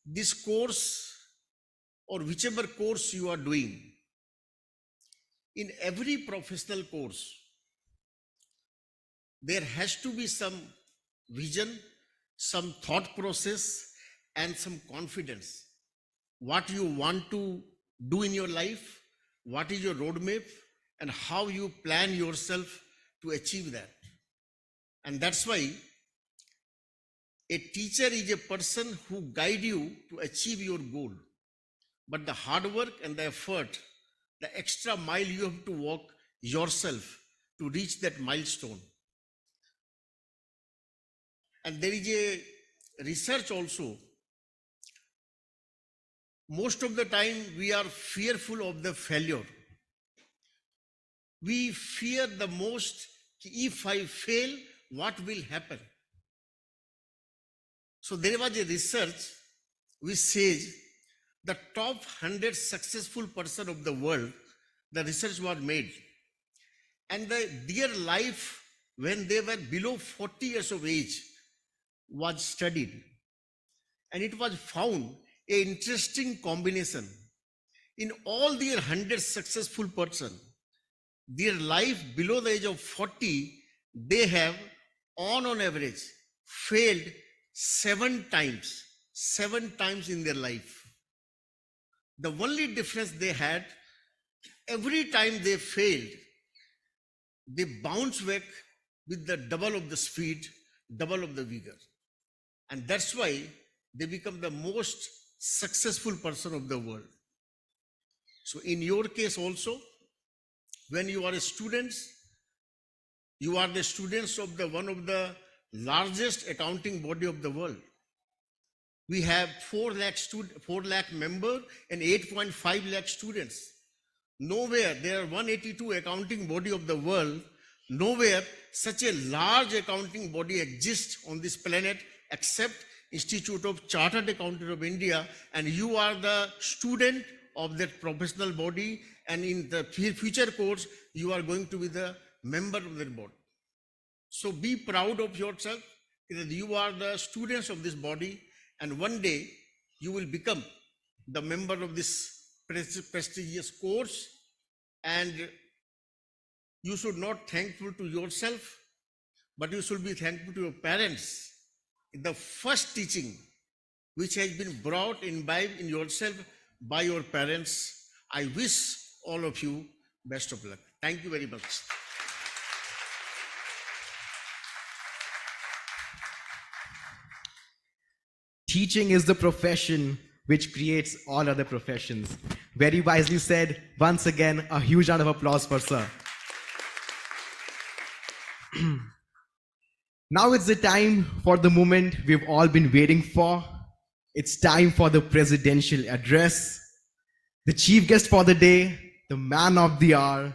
This course, or whichever course you are doing, in every professional course, there has to be some vision, some thought process, and some confidence. What you want to do in your life, what is your roadmap, and how you plan yourself to achieve that. And that's why a teacher is a person who guides you to achieve your goal. But the hard work and the effort, the extra mile you have to walk yourself to reach that milestone. And there is a research also. Most of the time we are fearful of the failure. We fear the most, if I fail, what will happen? So there was a research which says the top 100 successful person of the world, the research was made. And their life when they were below 40 years of age was studied. And it was found an interesting combination. In all their 100 successful person, their life below the age of 40, they have on average failed 7 times in their life. The only difference they had, every time they failed, they bounced back with the double of the speed, double of the vigor. And that's why they become the most successful person of the world. So in your case also, when you are a student, you are the students of one of the largest accounting body of the world. We have 4 lakh members and 8.5 lakh students. Nowhere, there are 182 accounting body of the world. Nowhere such a large accounting body exists on this planet except Institute of Chartered Accountants of India, and you are the student of that professional body, and in the future course, you are going to be the member of that board. So be proud of yourself that you are the students of this body, and one day you will become the member of this prestigious course, and you should not thankful to yourself, but you should be thankful to your parents. The first teaching which has been brought imbibed in yourself by your parents. I wish all of you best of luck. Thank you very much. Teaching is the profession which creates all other professions. Very wisely said. Once again, a huge round of applause for sir. Now it's the time for the moment we've all been waiting for. It's time for the presidential address. The chief guest for the day, the man of the hour,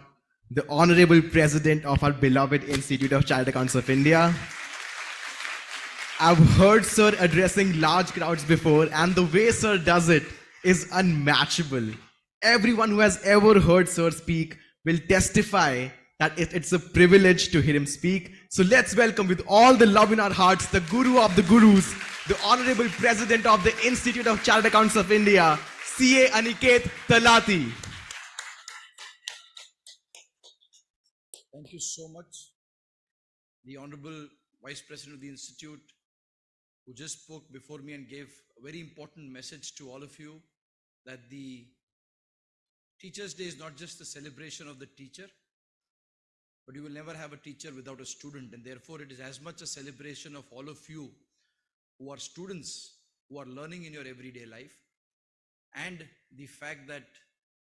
the Honorable President of our beloved Institute of Chartered Accountants of India. I've heard Sir addressing large crowds before, and the way Sir does it is unmatchable. Everyone who has ever heard Sir speak will testify that it's a privilege to hear him speak. So let's welcome with all the love in our hearts the Guru of the Gurus, the Honorable President of the Institute of Chartered Accountants of India, CA Aniket Talati. Thank you so much. The Honorable Vice President of the Institute, who just spoke before me and gave a very important message to all of you, that the Teachers' Day is not just the celebration of the teacher, but you will never have a teacher without a student. And therefore, it is as much a celebration of all of you who are students, who are learning in your everyday life, and the fact that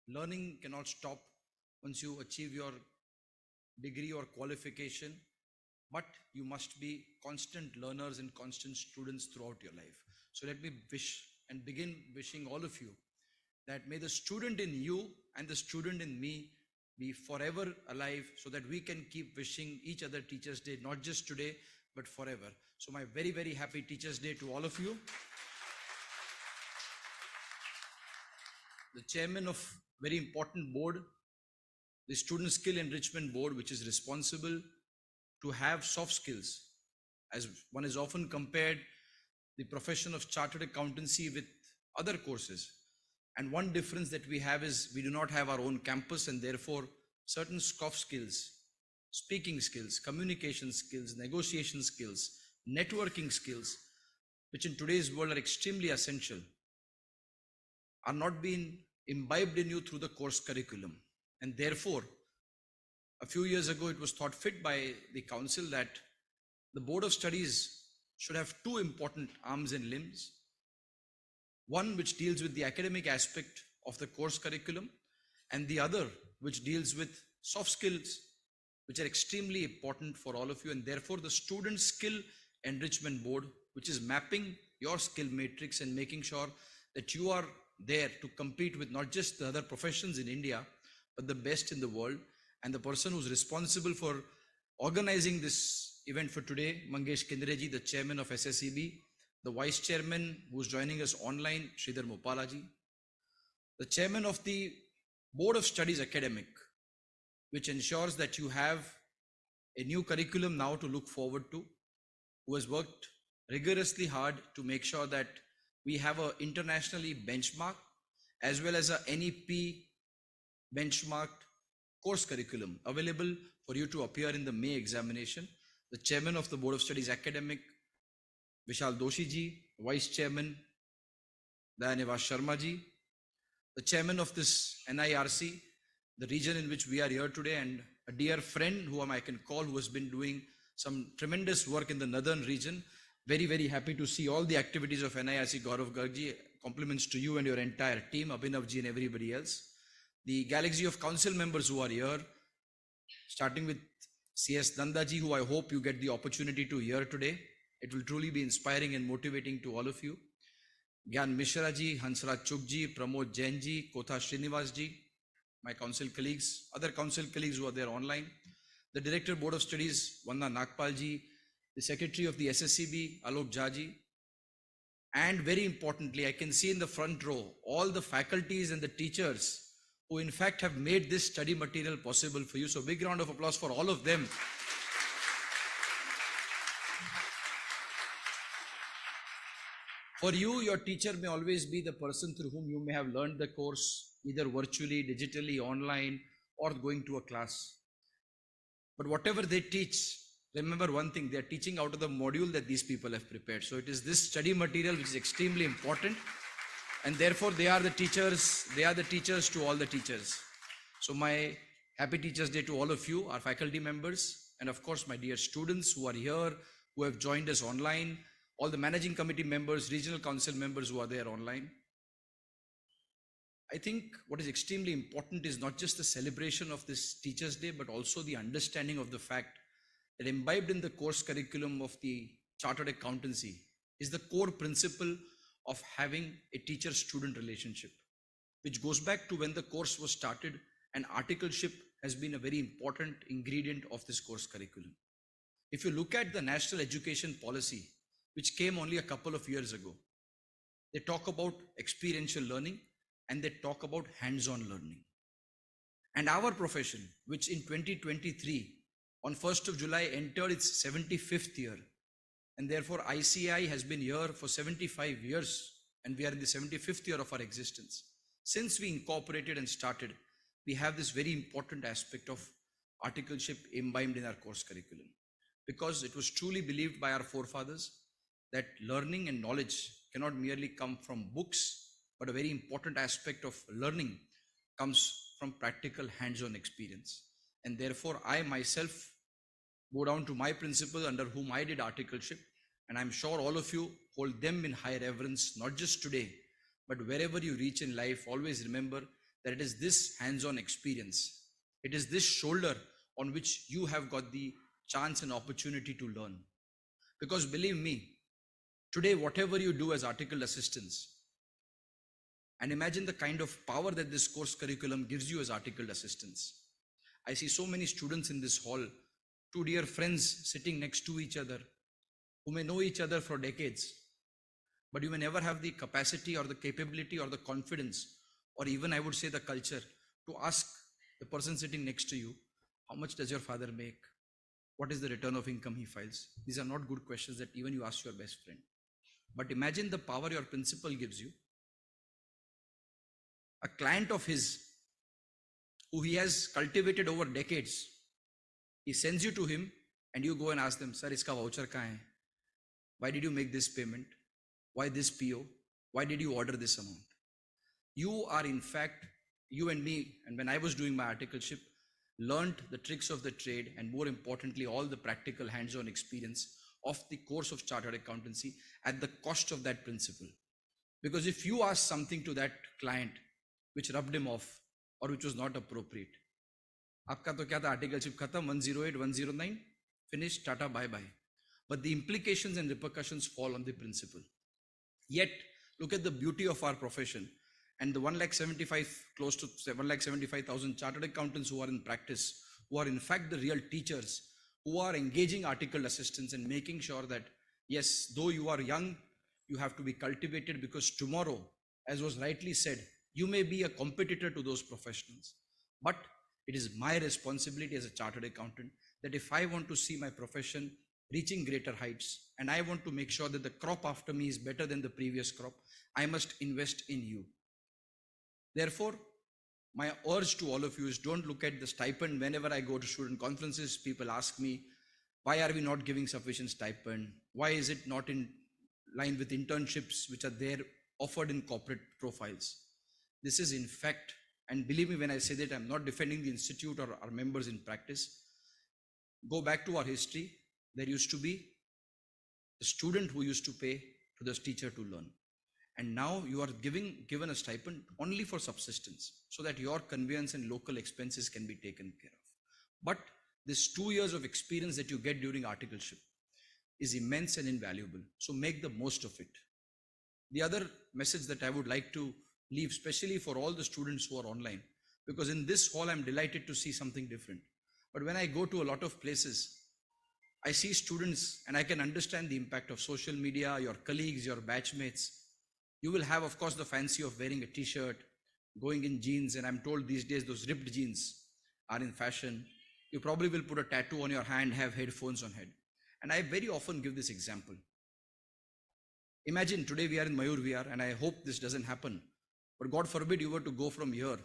learning cannot stop once you achieve your degree or qualification, but you must be constant learners and constant students throughout your life. So let me wish and begin wishing all of you that may the student in you and the student in me be forever alive, so that we can keep wishing each other Teachers' Day, not just today, but forever. So my very, very happy Teachers' Day to all of you. The chairman of very important board, the Student Skill Enrichment Board, which is responsible to have soft skills, as one is often compared the profession of chartered accountancy with other courses. And one difference that we have is we do not have our own campus, and therefore certain soft skills, speaking skills, communication skills, negotiation skills, networking skills, which in today's world are extremely essential, are not being imbibed in you through the course curriculum. And therefore, a few years ago, it was thought fit by the council that the Board of Studies should have two important arms and limbs. One which deals with the academic aspect of the course curriculum, and the other which deals with soft skills, which are extremely important for all of you. And therefore, the Student Skill Enrichment Board, which is mapping your skill matrix and making sure that you are there to compete with not just the other professions in India, but the best in the world. And the person who's responsible for organizing this event for today, Mangesh Kindreji, the chairman of SSEB, the vice chairman who's joining us online, Sridhar Mopalaji, the chairman of the Board of Studies Academic, which ensures that you have a new curriculum now to look forward to, who has worked rigorously hard to make sure that we have an internationally benchmarked as well as a NEP benchmarked course curriculum available for you to appear in the May examination. The chairman of the Board of Studies Academic, Vishal Doshi ji, vice chairman, Dayaneva Sharma ji, the chairman of this NIRC, the region in which we are here today, and a dear friend whom I can call, who has been doing some tremendous work in the northern region. Very, very happy to see all the activities of NIRC, Gaurav Garg ji. Compliments to you and your entire team, Abhinav ji and everybody else. The galaxy of council members who are here, starting with CS Nanda ji, who I hope you get the opportunity to hear today. It will truly be inspiring and motivating to all of you. Gyan Mishra ji, Hansraj Chuk ji, Pramod Jain ji, Kotha Srinivas ji, my council colleagues, other council colleagues who are there online, the Director Board of Studies, Vanna Nagpal ji, the Secretary of the SSCB, Alok Jha ji, and very importantly, I can see in the front row, all the faculties and the teachers who in fact have made this study material possible for you. So big round of applause for all of them. For you, your teacher may always be the person through whom you may have learned the course, either virtually, digitally, online, or going to a class. But whatever they teach, remember one thing, they are teaching out of the module that these people have prepared. So it is this study material which is extremely important. And therefore, they are the teachers to all the teachers. So my happy Teachers' Day to all of you, our faculty members, and of course, my dear students who are here, who have joined us online, all the managing committee members, regional council members who are there online. I think what is extremely important is not just the celebration of this Teachers' Day, but also the understanding of the fact that imbibed in the course curriculum of the Chartered Accountancy is the core principle of having a teacher-student relationship, which goes back to when the course was started, and articleship has been a very important ingredient of this course curriculum. If you look at the national education policy, which came only a couple of years ago. They talk about experiential learning and they talk about hands-on learning. And our profession, which in 2023, on 1st of July, entered its 75th year, and therefore ICI has been here for 75 years, and we are in the 75th year of our existence. Since we incorporated and started, we have this very important aspect of articleship imbibed in our course curriculum, because it was truly believed by our forefathers that learning and knowledge cannot merely come from books, but a very important aspect of learning comes from practical hands-on experience. And therefore, I myself go down to my principal under whom I did articleship, and I'm sure all of you hold them in high reverence, not just today, but wherever you reach in life, always remember that it is this hands-on experience, it is this shoulder on which you have got the chance and opportunity to learn. Because believe me, today, whatever you do as articled assistants, and imagine the kind of power that this course curriculum gives you as articled assistants. I see so many students in this hall, two dear friends sitting next to each other, who may know each other for decades, but you may never have the capacity or the capability or the confidence, or even I would say the culture, to ask the person sitting next to you, how much does your father make? What is the return of income he files? These are not good questions that even you ask your best friend. But imagine the power your principal gives you. A client of his, who he has cultivated over decades, he sends you to him and you go and ask them, sir, iska voucher kahan hai? Why did you make this payment? Why this PO? Why did you order this amount? You are in fact, you and me, and when I was doing my articleship, learned the tricks of the trade, and more importantly, all the practical hands-on experience of the course of chartered accountancy at the cost of that principal. Because if you ask something to that client which rubbed him off or which was not appropriate, aapka to kya tha, articleship khatam, 108, 109, finished, tata, bye bye. But the implications and repercussions fall on the principal. Yet, look at the beauty of our profession, and the 1,75,000, close to 1,75,000 chartered accountants who are in practice, who are in fact the real teachers, who are engaging articled assistants and making sure that, yes, though you are young, you have to be cultivated, because tomorrow, as was rightly said, you may be a competitor to those professionals. But it is my responsibility as a chartered accountant that if I want to see my profession reaching greater heights, and I want to make sure that the crop after me is better than the previous crop, I must invest in you. Therefore, my urge to all of you is, don't look at the stipend. Whenever I go to student conferences, people ask me, why are we not giving sufficient stipend? Why is it not in line with internships which are there offered in corporate profiles? This is in fact, and believe me when I say that, I'm not defending the institute or our members in practice. Go back to our history. There used to be the student who used to pay to the teacher to learn. And now you are given a stipend only for subsistence, so that your conveyance and local expenses can be taken care of. But this 2 years of experience that you get during articleship is immense and invaluable. So make the most of it. The other message that I would like to leave, especially for all the students who are online, because in this hall, I'm delighted to see something different. But when I go to a lot of places, I see students, and I can understand the impact of social media, your colleagues, your batchmates. You will have, of course, the fancy of wearing a t-shirt, going in jeans, and I'm told these days those ripped jeans are in fashion. You probably will put a tattoo on your hand, have headphones on head. And I very often give this example. Imagine today we are in Mayur Vihar, and I hope this doesn't happen. But God forbid you were to go from here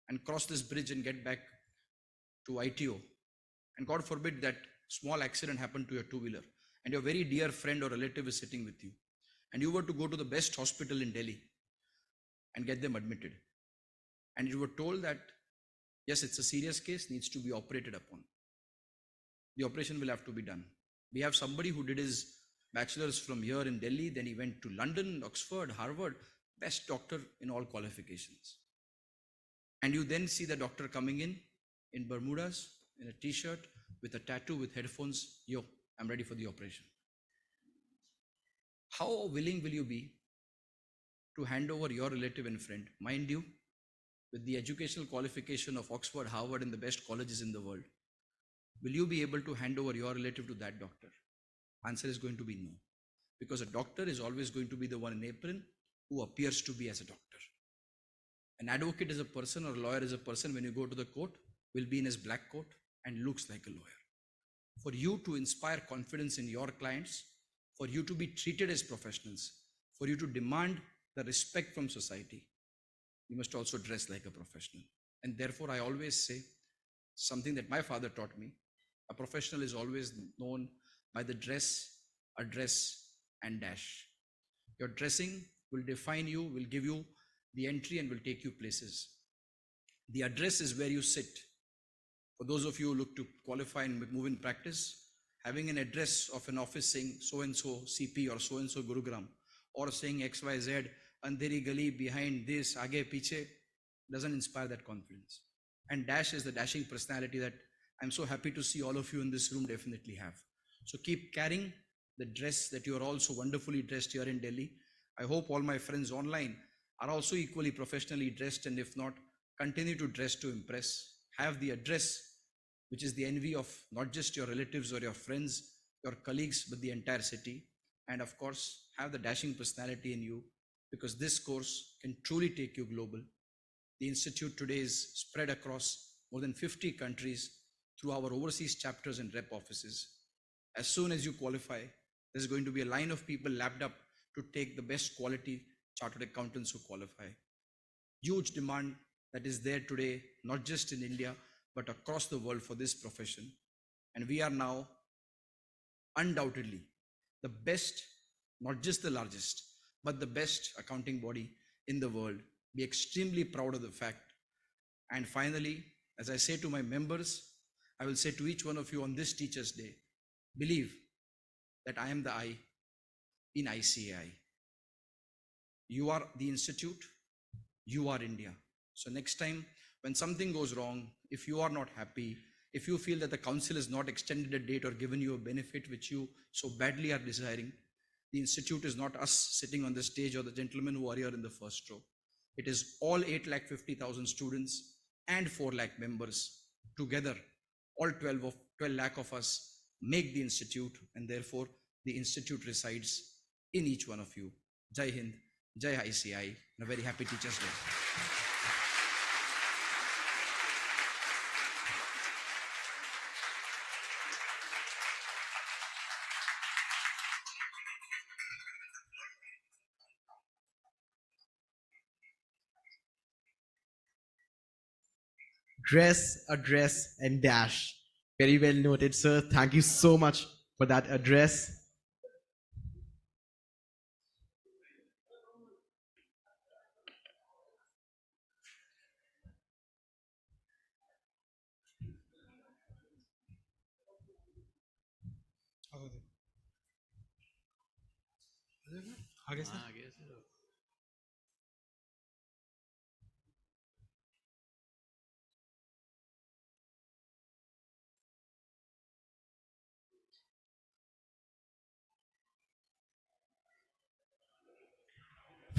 and cross this bridge and get back to ITO. And God forbid that small accident happened to your two-wheeler, and your very dear friend or relative is sitting with you, and you were to go to the best hospital in Delhi and get them admitted. And you were told that, yes, it's a serious case, needs to be operated upon. The operation will have to be done. We have somebody who did his bachelor's from here in Delhi, then he went to London, Oxford, Harvard, best doctor in all qualifications. And you then see the doctor coming in Bermudas, in a t-shirt, with a tattoo, with headphones. Yo, I'm ready for the operation. How willing will you be to hand over your relative and friend, mind you, with the educational qualification of Oxford, Harvard, and the best colleges in the world? Will you be able to hand over your relative to that doctor? Answer is going to be no. because a doctor is always going to be the one in apron who appears to be as a doctor. An advocate is a person, or a lawyer is a person, when you go to the court, will be in his black coat and looks like a lawyer. For you to inspire confidence in your clients, for you to be treated as professionals, for you to demand the respect from society, you must also dress like a professional. And therefore, I always say something that my father taught me: a professional is always known by the dress, address, and dash. Your dressing will define you, will give you the entry, and will take you places. The address is where you sit. For those of you who look to qualify and move in practice, having an address of an office saying so-and-so CP or so-and-so Gurugram, or saying XYZ, Andheri Gali, behind this, Aage Piche, doesn't inspire that confidence. And dash is the dashing personality that I'm so happy to see all of you in this room definitely have. So keep carrying the dress that you are also wonderfully dressed here in Delhi. I hope all my friends online are also equally professionally dressed, and if not, continue to dress to impress. Have the address, which is the envy of not just your relatives or your friends, your colleagues, but the entire city. And of course, have the dashing personality in you, because this course can truly take you global. The Institute today is spread across more than 50 countries through our overseas chapters and rep offices. As soon as you qualify, there's going to be a line of people lapped up to take the best quality chartered accountants who qualify. Huge demand that is there today, not just in India, but across the world for this profession. And we are now undoubtedly the best, not just the largest, but the best accounting body in the world. Be extremely proud of the fact. And finally, as I say to my members, I will say to each one of you on this Teachers' Day, believe that I am the I in ICAI. You are the institute, you are India. So next time when something goes wrong, if you are not happy, if you feel that the council has not extended a date or given you a benefit which you so badly are desiring, the institute is not us sitting on the stage or the gentlemen who are here in the first row. It is all 8,50,000 students and 4 lakh members together. All 12 lakh of us make the institute, and therefore the institute resides in each one of you. Jai Hind, Jai ICI, and a very happy Teachers' Day. Dress, address, and dash. Very well noted, sir. Thank you so much for that address.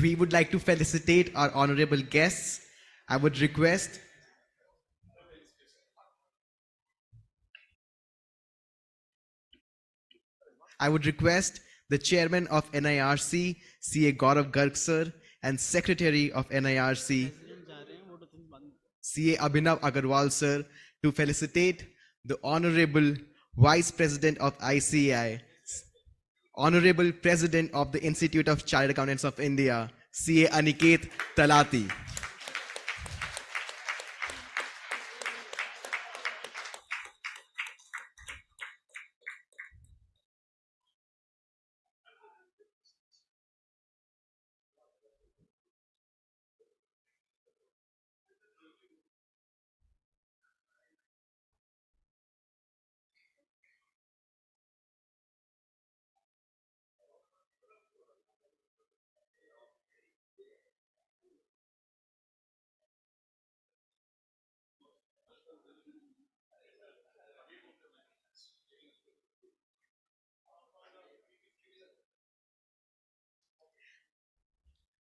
We would like to felicitate our honorable guests. I would request the chairman of NIRC, CA Gaurav Garg sir, and secretary of NIRC, CA Abhinav Agarwal sir, to felicitate the honorable vice president of ICAI, honorable president of the Institute of Chartered Accountants of India, CA Aniket Talati.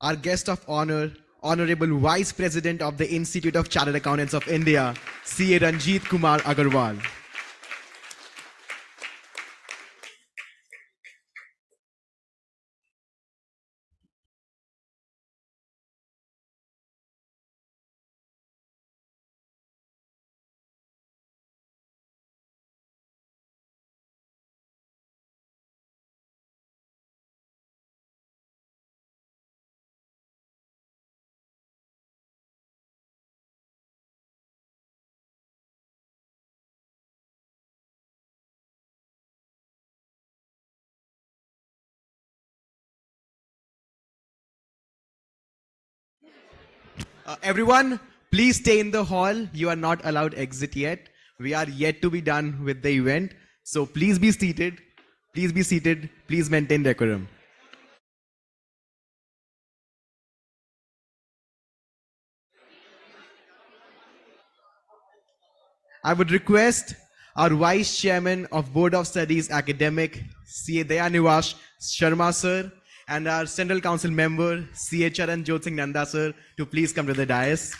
Our guest of honor, Honorable Vice President of the Institute of Chartered Accountants of India, CA Ranjit Kumar Agarwal. Everyone, please stay in the hall. You are not allowed exit yet. We are yet to be done with the event. So please be seated. Please be seated. Please maintain decorum. I would request our Vice Chairman of Board of Studies Academic, CA Dayanivas Sharma sir, and our Central Council member, CA Charan Jyot Singh Nanda sir, to please come to the dais.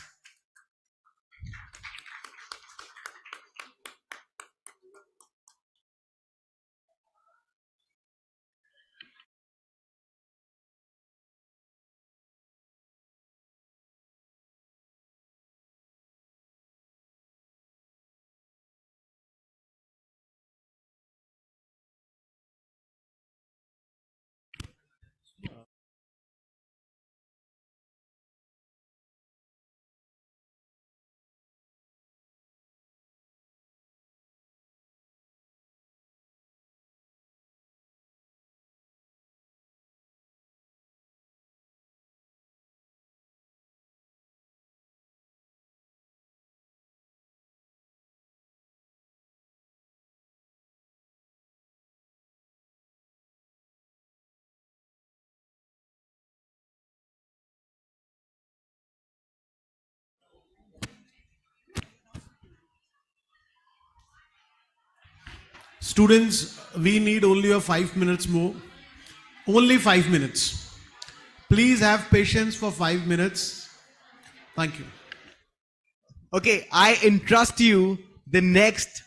Students, we need only 5 minutes more. Only 5 minutes. Please have patience for 5 minutes. Thank you. Okay, I entrust you the next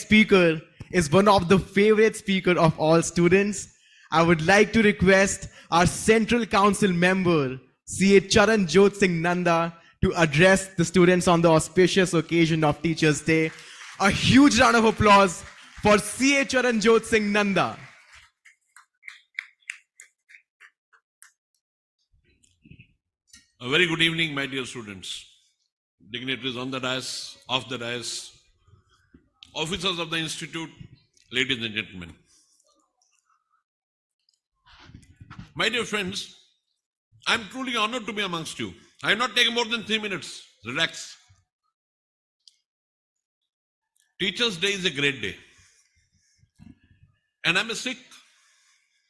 speaker is one of the favorite speaker of all students. I would like to request our Central Council member, CA Charan Jyot Singh Nanda, to address the students on the auspicious occasion of Teachers' Day. A huge round of applause for CA Charan Jyot Singh Nanda. A very good evening, my dear students, dignitaries on the dais, off the dais, officers of the institute, ladies and gentlemen. My dear friends, I am truly honored to be amongst you. I have not taken more than 3 minutes. Relax. Teachers' Day is a great day. And I'm a Sikh.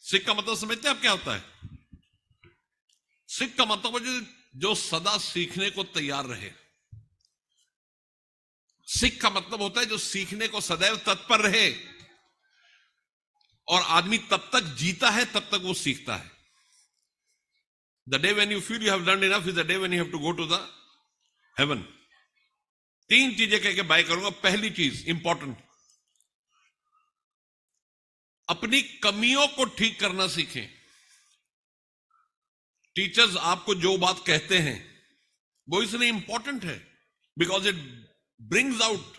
Sikh का मतलब समझते हैं आप क्या होता है? सिख का मतलब है जो सदा सीखने को तैयार रहे. सिख का मतलब होता है जो सीखने को सदैव तत्पर रहे. और आदमी तब तक जीता है तब तक वो सीखता है. The day when you feel you have learned enough is the day when you have to go to the heaven. 3 चीजें कह के बाय करूंगा. पहली चीज इंपॉर्टेंट, अपनी कमियों को ठीक करना सीखें. टीचर्स आपको जो बात कहते हैं वो इसलिए इंपॉर्टेंट है because it brings out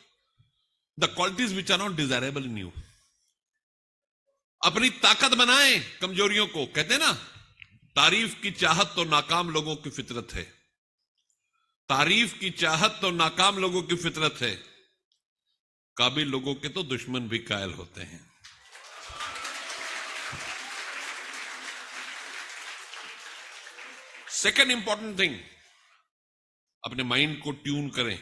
the qualities which are not desirable in you. अपनी ताकत बनाएं कमजोरियों को. कहते हैं ना, तारीफ की चाहत तो नाकाम लोगों की फितरत है. तारीफ की चाहत तो नाकाम लोगों की फितरत है. काबिल लोगों के तो दुश्मन भी कायल होते हैं. सेकेंड इंपॉर्टेंट थिंग, अपने माइंड को ट्यून करें.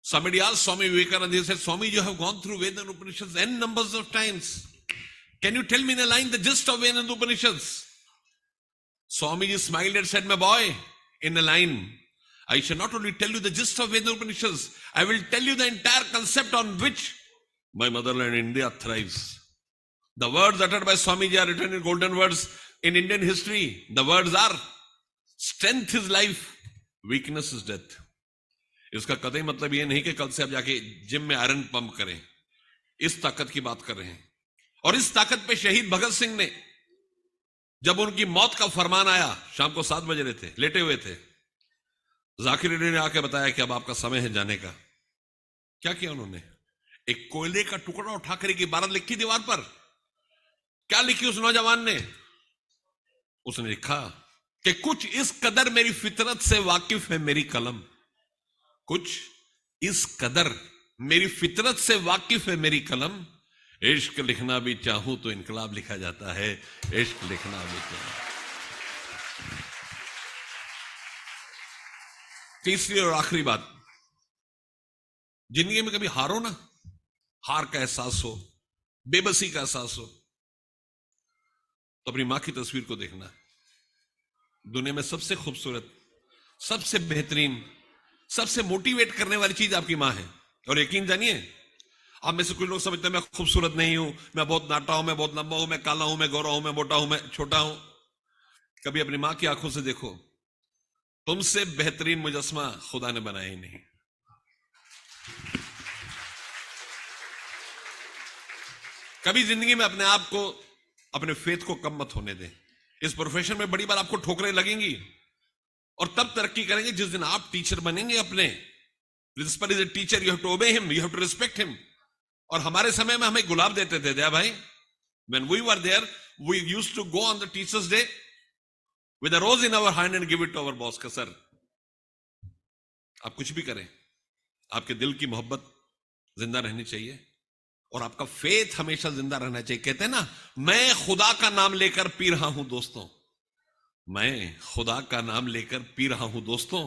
Somebody asked Swami Vivekananda, he said, Swami, you have gone through Veda and Upanishads n numbers of times. Can you tell me in a line the gist of Veda and Upanishads? Swamiji smiled and said, my boy, in a line, I shall not only tell you the gist of Veda and Upanishads, I will tell you the entire concept on which my motherland India thrives. The words uttered by Swamiji are written in golden words in Indian history. The words are, strength is life, weakness is death. इसका कतई मतलब ये नहीं कि कल से आप जाके जिम में आयरन पंप करें. इस ताकत की बात कर रहे हैं. और इस ताकत पे शहीद भगत सिंह ने, जब उनकी मौत का फरमान आया, शाम को 7 बजे थे, लेटे हुए थे, जाकिर रेड्डी ने आके बताया कि अब आपका समय है जाने का. क्या किया उन्होंने? एक कोयले का टुकड़ा उठाकर एक इबारत लिखी दीवार पर. क्या लिखी उस नौजवान ने? उसने लिखा कि कुछ इस कदर मेरी फितरत से वाकिफ है मेरी कलम. कुछ इस कदर मेरी फितरत से वाकिफ है मेरी कलम. इश्क लिखना भी चाहूं तो इनकलाब लिखा जाता है. इश्क लिखना भी चाहूं. तीसरी और आखिरी बात, जिंदगी में कभी हारो ना, हार का एहसास हो, बेबसी का एहसास हो, तो अपनी मां की तस्वीर को देखना। दुनिया में सबसे खूबसूरत, सबसे बेहतरीन, सबसे मोटिवेट करने वाली चीज आपकी मां है। और यकीन जानिए, आप में से कुछ लोग समझते हैं मैं खूबसूरत नहीं हूं, मैं बहुत नाटा हूं, मैं बहुत लंबा हूं, मैं काला हूं, मैं गोरा हूं, मैं मोटा हूं, मैं छोटा हूं। कभी अपनी मां की आंखों से देखो, तुमसे बेहतरीन मुजस्मा खुदा ने बनाया ही नहीं। कभी जिंदगी में अपने आप को, अपने फेथ को कम मत होने दें। इस प्रोफेशन में बड़ी बार आपको ठोकरें लगेंगी, और तब तरक्की करेंगे जिस दिन आप टीचर बनेंगे। अपने principal is a teacher, you have to obey him, you have to respect him. और हमारे समय में हमें गुलाब देते थे दया भाई। When we were there, we used to go on the Teachers' Day with a rose in our hand and give it to our boss का sir, आप कुछ भी करें, आपके दिल की मोहब्बत जिंदा रहनी चाहिए और आपका फेथ हमेशा जिंदा रहना चाहिए। कहते हैं ना, मैं खुदा का नाम लेकर पी रहा हूं दोस्तों, मैं खुदा का नाम लेकर पी रहा हूं दोस्तों,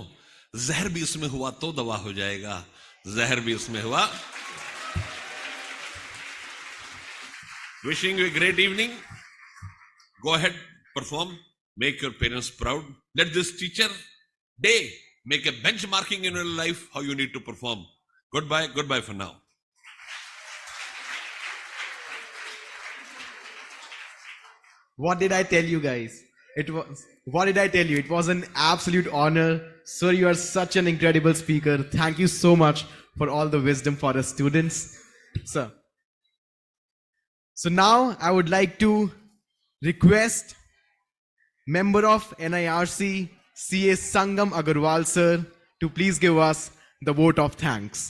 जहर भी इसमें हुआ तो दवा हो जाएगा, जहर भी इसमें हुआ। Wishing you a great evening. Go ahead, perform, make your parents proud. Let this teacher day make a benchmarking in your life how you need to perform. Goodbye for now. What did I tell you guys? What did I tell you? It was an absolute honor. Sir, you are such an incredible speaker. Thank you so much for all the wisdom for the students. Sir. So now I would like to request member of NIRC, CA Sangam Agarwal sir, to please give us the vote of thanks.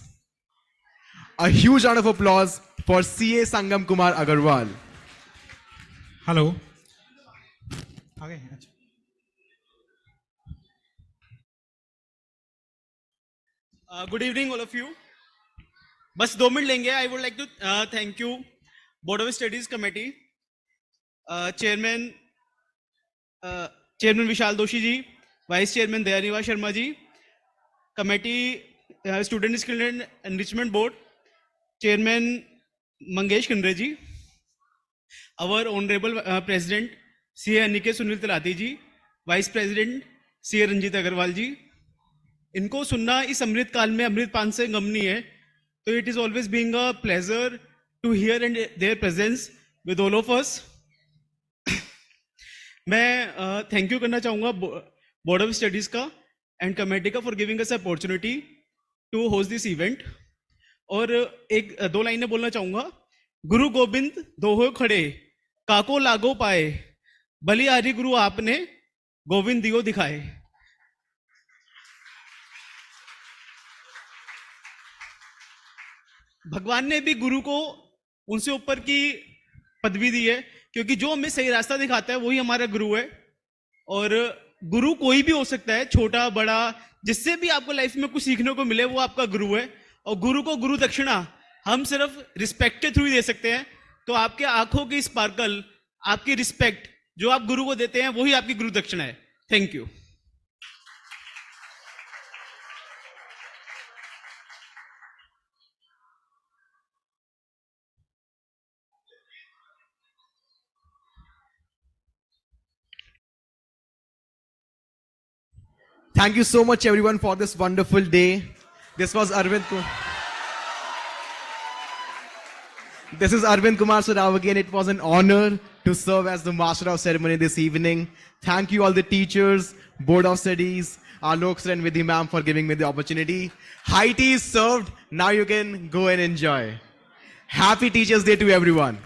A huge round of applause for CA Sangam Kumar Agarwal. Hello आगे good evening all of you. बस 2 minute लेंगे। I would like to thank you board of studies committee, chairman Vishal Doshi ji, vice chairman Dayanivas Sharma ji, committee student skill and enrichment board, chairman Mangesh Khandare ji, our honorable president CA Aniket Sunil Talati ji, vice president CA Ranjit Agarwal ji. इनको सुनना इस अमृत काल में अमृत पान से गम नहीं है, तो it is always being a pleasure to here and their presence with all of us. मैं थैंक यू करना चाहूँगा बोर्ड ऑफ स्टडीज का एंड कमेटी का for giving us opportunity to host this event. और 1-2 लाइनें बोलना चाहूँगा। गुरु गोविंद दोहो खड़े, काको लागो पाए, बलिहारी गुरु आपने, गोविंद दियो दिखाए। भगवान ने भी गुरु को उनसे ऊपर की पदवी दी है, क्योंकि जो हमें सही रास्ता दिखाता है वही हमारा गुरु है। और गुरु कोई भी हो सकता है, छोटा बड़ा, जिससे भी आपको लाइफ में कुछ सीखने को मिले वो आपका गुरु है। और गुरु को गुरु दक्षिणा हम सिर्फ रिस्पेक्ट के थ्रू ही दे सकते हैं। तो आपके आंखों की स्पार्कल, आपकी रिस्पेक्ट जो आप गुरु को देते हैं वही आपकी गुरु दक्षिणा है। Thank you. Thank you so much everyone for this wonderful day. This was Arvind Kumar Sarao again. It was an honor to serve as the master of ceremony this evening. Thank you all the teachers, board of studies, Alok sir and Vidhi ma'am for giving me the opportunity. High tea is served. Now you can go and enjoy. Happy Teachers Day to everyone.